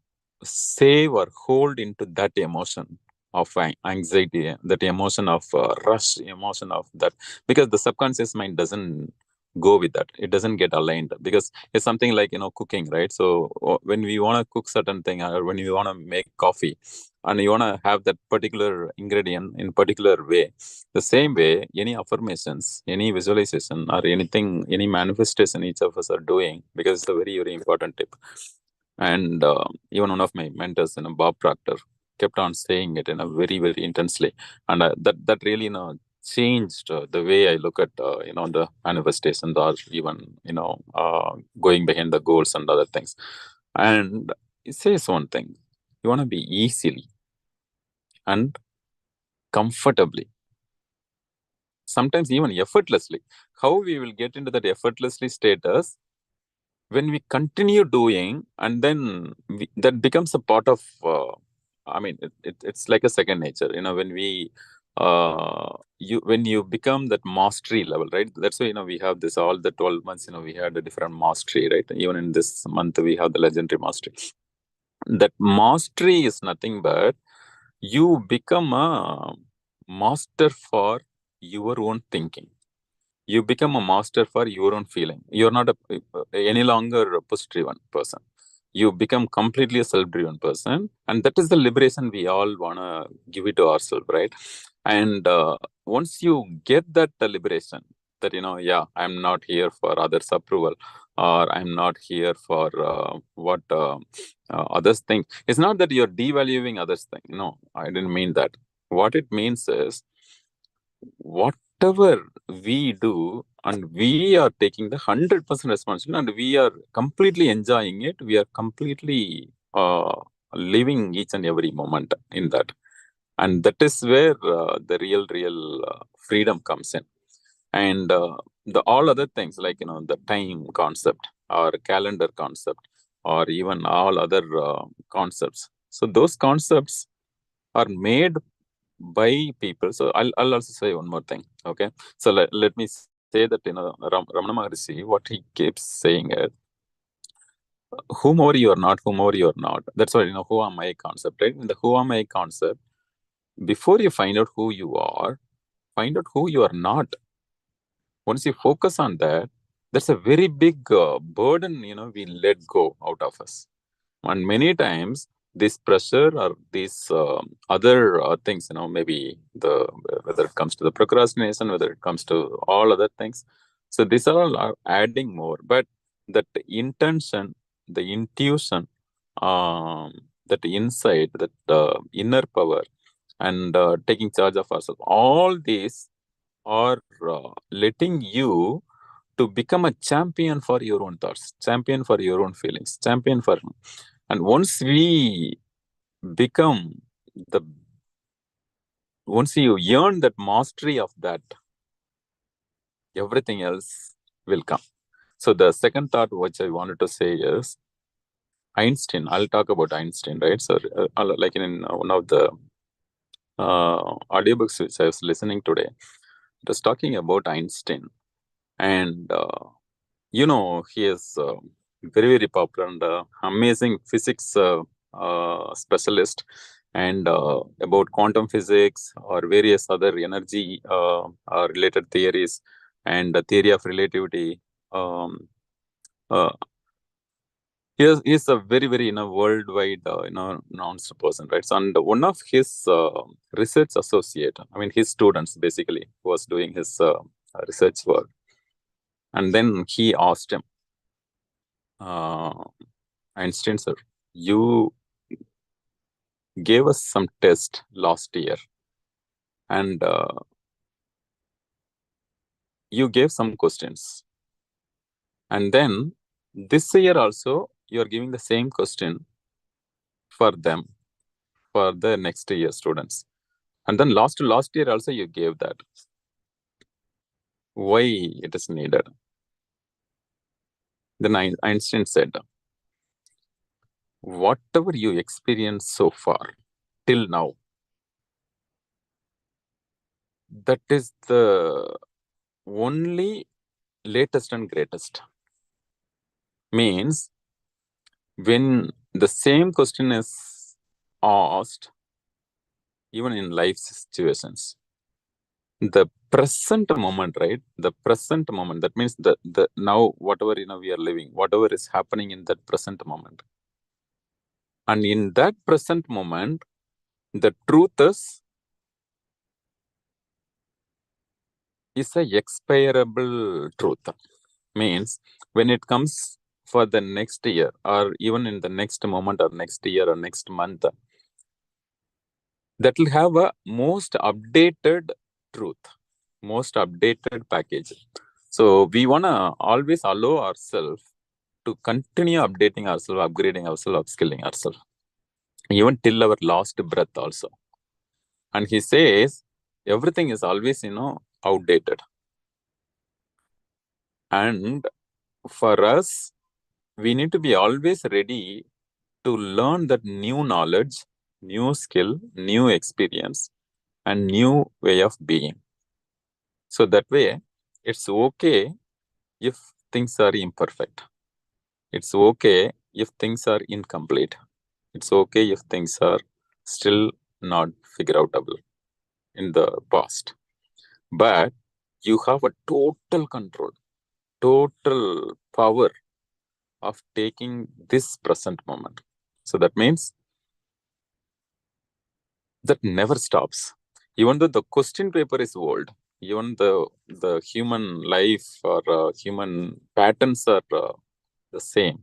Speaker 1: save or hold into that emotion of anxiety, that emotion of rush, emotion of that, because the subconscious mind doesn't go with that. It doesn't get aligned, because it's something like cooking, right? So when we want to cook certain thing, or when you want to make coffee and you want to have that particular ingredient in particular way, the same way any affirmations, any visualization, or anything, any manifestation each of us are doing, because it's a very, very important tip. And even one of my mentors, Bob Proctor, kept on saying it very, very intensely, and that really changed the way I look at the manifestations, or even going behind the goals and other things. And it says one thing: you want to be easily and comfortably, sometimes even effortlessly. How we will get into that effortlessly status? When we continue doing, and then that becomes a part of it's like a second nature, when we when you become that mastery level, right? That's why we have this, all the 12 months, we had a different mastery, right? Even in this month we have the legendary mastery. That mastery is nothing but you become a master for your own thinking. You become a master for your own feeling. You're not any longer a push-driven person. You become completely a self-driven person. And that is the liberation we all want to give it to ourselves, right? And once you get that liberation, that, I'm not here for others' approval, or I'm not here for what others think. It's not that you're devaluing others' think. No, I didn't mean that. What it means is, whatever we do, and we are taking the 100% responsibility, and we are completely enjoying it. We are completely living each and every moment in that. And that is where the real freedom comes in. And the all other things, like the time concept, or calendar concept, or even all other concepts. So those concepts are made by people. So I'll also say one more thing. Okay. So let me say that, Ramana Maharshi, what he keeps saying is, whomever you are not. That's why, who am I concept, right? In the who am I concept, before you find out who you are, find out who you are not. Once you focus on that, that's a very big burden, we let go out of us. And many times this pressure, or these other things, maybe whether it comes to the procrastination, whether it comes to all other things. So these all are adding more. But that intention, the intuition, that insight, that inner power, and taking charge of ourselves, all these are letting you to become a champion for your own thoughts, champion for your own feelings, champion for. And once you earn that mastery of that, everything else will come. So the second thought which I wanted to say is Einstein. I'll talk about Einstein, right? So like in one of the audiobooks which I was listening today, it was talking about Einstein. And he is very, very popular and amazing physics specialist, and about quantum physics or various other energy related theories, and the theory of relativity. He's a very, very worldwide announced person, right? So, and one of his research associate, his students basically, was doing his research work, and then he asked him, Einstein sir, you gave us some test last year, and you gave some questions, and then This year also, you are giving the same question for them, for the next year students. And then last year also you gave that. Why it is needed? Then Einstein said, whatever you experience so far, till now, that is the only latest and greatest. Means, when the same question is asked, even in life situations, the present moment, right? The present moment, that means the now whatever we are living, whatever is happening in that present moment. And in that present moment, the truth is a expirable truth. Means, when it comes for the next year, or even in the next moment, or next year, or next month, that will have a most updated truth, most updated package. So we want to always allow ourselves to continue updating ourselves, upgrading ourselves, upskilling ourselves, even till our last breath also. And he says, everything is always, outdated. And for us, we need to be always ready to learn that new knowledge, new skill, new experience, and new way of being. So that way, it's okay if things are imperfect. It's okay if things are incomplete. It's okay if things are still not figure outable in the past. But you have a total control, total power of taking this present moment. So that means that never stops. Even though the question paper is old, even the human life or human patterns are the same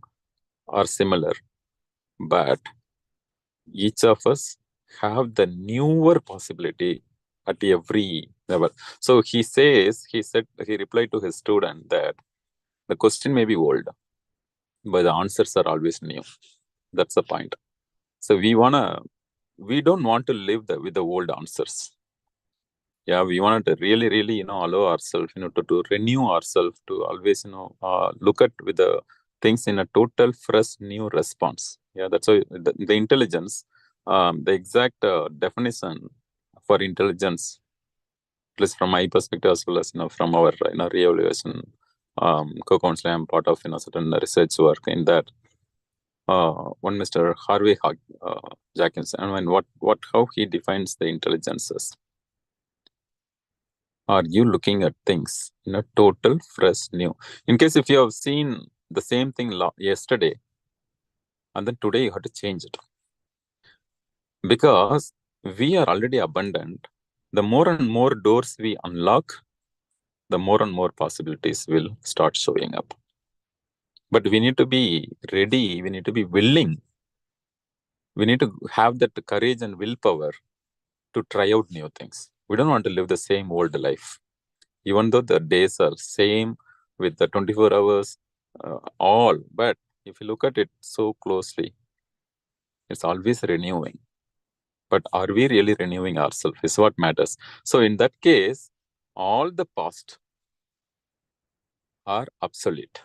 Speaker 1: or similar, but each of us have the newer possibility at every level. So he replied to his student that the question may be old, but the answers are always new. That's the point. So we don't want to live with the old answers. Yeah, we want to really, allow ourselves, to renew ourselves, to always, look at with the things in a total fresh new response. Yeah, that's why the intelligence, the exact definition for intelligence, at least from my perspective, as well as from our re-evaluation co-counseling, I'm part of certain research work in that. One Mr. Harvey Jackins, and how he defines the intelligences. Are you looking at things in a total fresh new? In case if you have seen the same thing yesterday, and then today you have to change it. Because we are already abundant. The more and more doors we unlock, the more and more possibilities will start showing up. But we need to be ready, we need to be willing. We need to have that courage and willpower to try out new things. We don't want to live the same old life. Even though the days are same with the 24 hours, all, but if you look at it so closely, it's always renewing. But are we really renewing ourselves is what matters. So in that case, all the past are obsolete.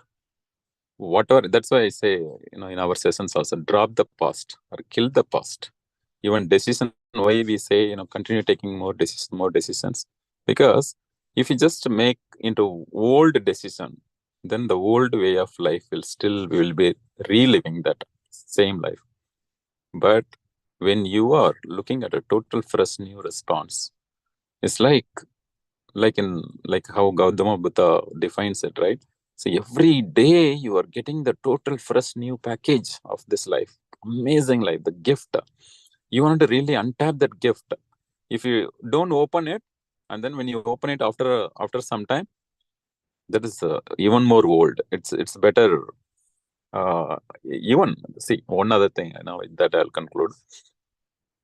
Speaker 1: Whatever, that's why I say, in our sessions also, drop the past or kill the past. Even decision, why we say, continue taking more decisions. Because if you just make into old decision, then the old way of life we will be reliving that same life. But when you are looking at a total fresh new response, it's like how Gautama Buddha defines it, right? So every day you are getting the total fresh new package of this life. Amazing life, the gift. You want to really untap that gift. If you don't open it, and then when you open it after some time, that is even more old. It's better. Even see one other thing that I'll conclude.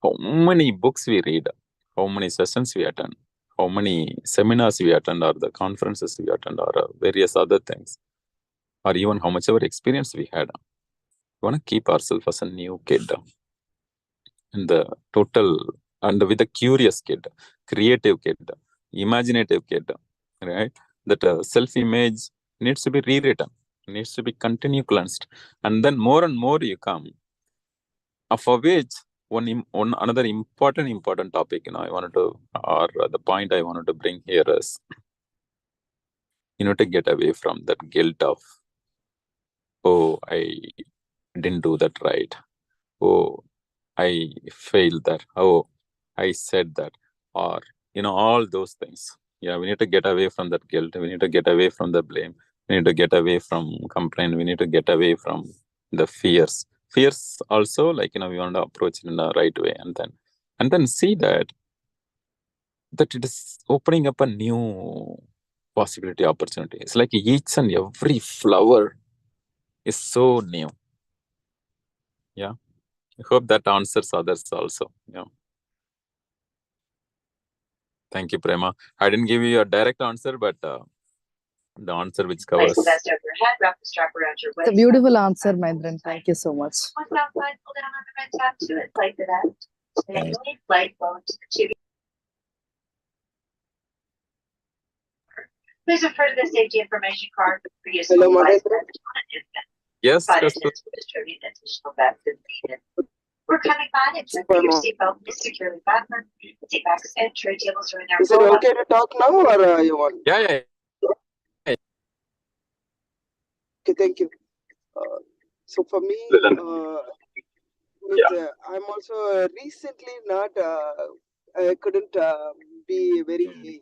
Speaker 1: How many books we read, how many sessions we attend, how many seminars we attend, or the conferences we attend, or various other things. or even how much ever experience we had. We want to keep ourselves as a new kid, and the total, and with a curious kid, creative kid, imaginative kid, right? That self-image needs to be rewritten, needs to be continually cleansed, and then more and more you come. For which one another important topic, I wanted to, or the point I wanted to bring here is, to get away from that guilt of, oh, I didn't do that right. Oh, I failed that. Oh, I said that. Or, all those things. Yeah, we need to get away from that guilt. We need to get away from the blame. We need to get away from complaint. We need to get away from the fears. Fears also, like, we want to approach it in the right way, and then see that it is opening up a new possibility, opportunity. It's like each and every flower is so new. Yeah. I hope that answers others also. Yeah. Thank you, Prema. I didn't give you a direct answer, but the answer which covers.
Speaker 5: It's a beautiful answer, Mahendiran. Thank you so much.
Speaker 9: Please refer to the safety information card for use.
Speaker 7: Hello, Mahendiran.
Speaker 1: Yes, yes.
Speaker 9: We're coming by and check that your seatbelt is securely fastened. Seat backs and tray tables are in there.
Speaker 7: Is it okay to talk now, or you want?
Speaker 1: Yeah.
Speaker 7: Okay, thank you. So for me, I'm also recently not. I couldn't be very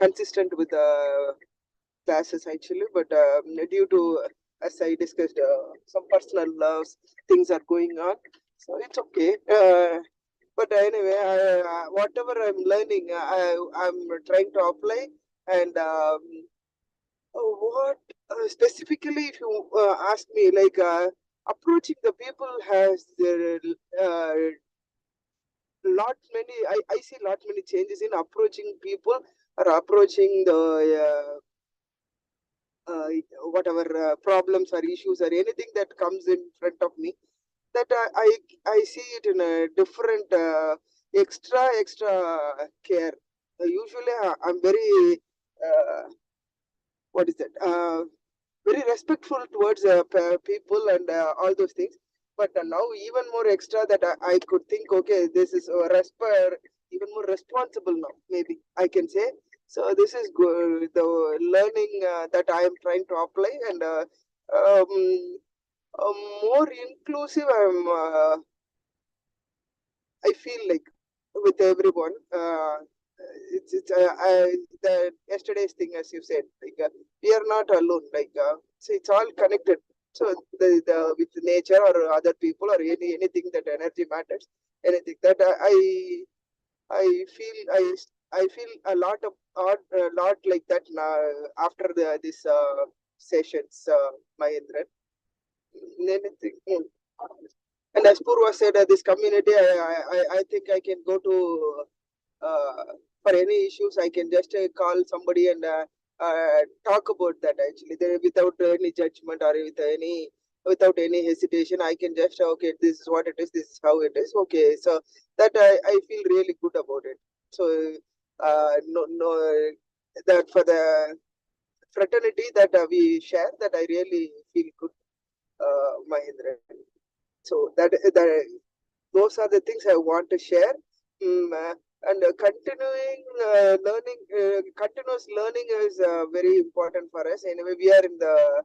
Speaker 7: consistent with the classes actually, but due to, as I discussed, some personal loves, things are going on, so it's okay. But anyway, whatever I'm learning, I'm trying to apply, and what specifically, if you ask me, like approaching the people has lot many. I see lot many changes in approaching people or approaching the whatever problems or issues or anything that comes in front of me. That I see it in a different extra care. Usually I'm very what is that? Very respectful towards people and all those things. But now even more extra that I could think, okay, this is even more responsible now, maybe I can say. So this is good, the learning that I am trying to apply, and more inclusive. I feel like with everyone. It's the yesterday's thing, as you said, like we are not alone. Like so it's all connected. So the with nature or other people or anything that energy matters, anything that I feel a lot like that now after this sessions, Mahendran. Anything. And as Purva said, this community, I think I can go to for any issues. I can just call somebody and talk about that. Actually, without any judgment or without any hesitation, I can just okay, this is what it is. This is how it is. Okay, so that I feel really good about it. So no, that for the fraternity that we share, that I really feel good, Mahendra. So those are the things I want to share. And continuing learning, continuous learning is very important for us. Anyway, we are in the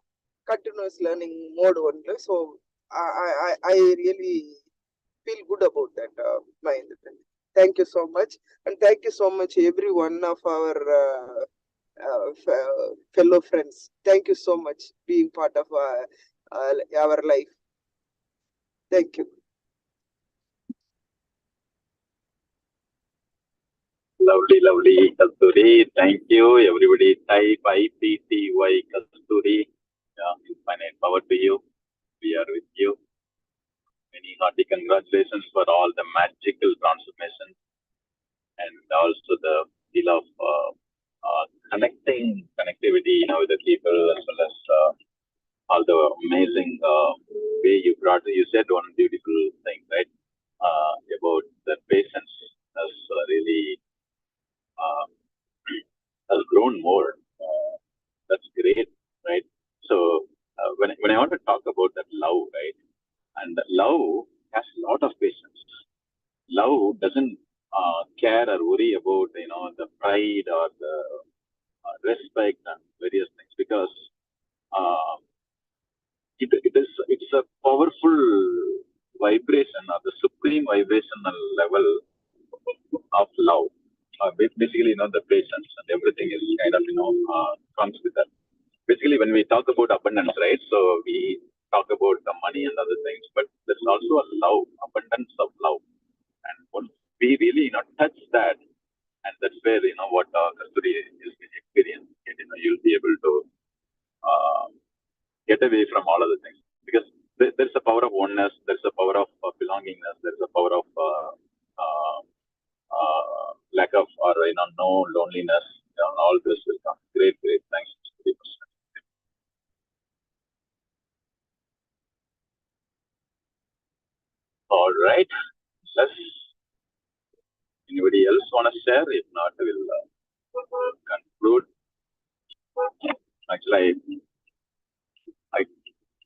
Speaker 7: continuous learning mode only. So I really feel good about that, Mahendra. Thank you so much, and thank you so much every one of our fellow friends. Thank you so much being part of our life. Thank you.
Speaker 3: Lovely, Kasturi. Thank you. Everybody type IPTY Kasturi. Infinite power to you. We are with you. Many hearty congratulations for all the magical transformations and also the feel of connectivity, with the people, as well as all the amazing way you brought. You said one beautiful thing, right? About the patience has really uh, has grown more. That's great, right? So when I want to talk about that love, right? And love has a lot of patience. Love doesn't care or worry about the pride or the respect and various things, because uh, it's a powerful vibration, or the supreme vibrational level of love. Basically, the patience and everything is kind of comes with that. Basically, when we talk about abundance, right? So we talk about the money and other things, but there's also a love, abundance of love. And once we really touch that, and that's where what Kasturi is experiencing. You'll be able to get away from all other things, because there's a power of oneness, there's a power of belongingness, there's a power of lack of, or no loneliness. All this will come. Great, thanks. All right, let's. Anybody else want to share? If not, we'll conclude. Actually, I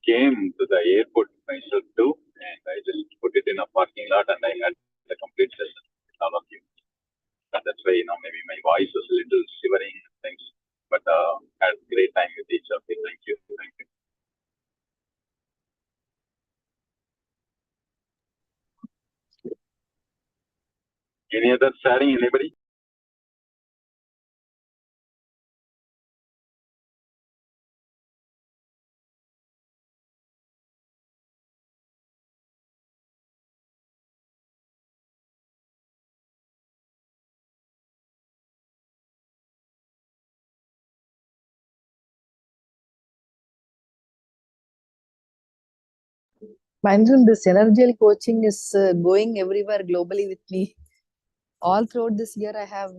Speaker 3: came to the airport myself too, and I just put it in a parking lot, and I had the complete session with all of you. And that's why maybe my voice was a little shivering and things, but had a great time with each of you. Thank you. Any other sharing? Anybody?
Speaker 5: Mahendiran, this energical coaching is going everywhere globally with me. All throughout this year, I have,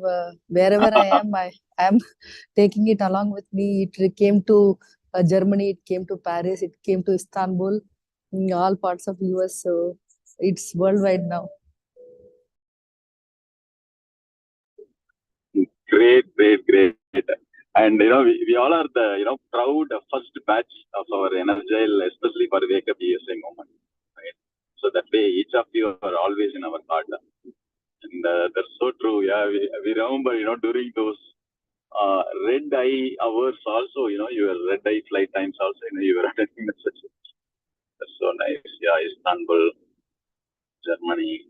Speaker 5: wherever I am taking it along with me. It came to Germany, it came to Paris, it came to Istanbul, in all parts of US. So it's worldwide now.
Speaker 3: Great. And we all are the proud first batch of our Energile, especially for Wake Up USA movement. Right? So that way, each of you are always in our heart. And that's so true. Yeah, we remember during those red eye hours also, your red eye flight times also, you were attending the session. That's so nice. Yeah, Istanbul, Germany,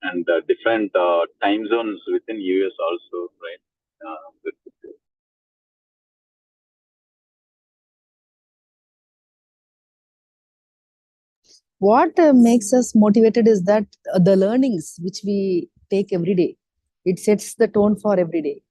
Speaker 3: and different time zones within US also, right?
Speaker 5: What makes us motivated is that the learnings which we take every day, it sets the tone for every day.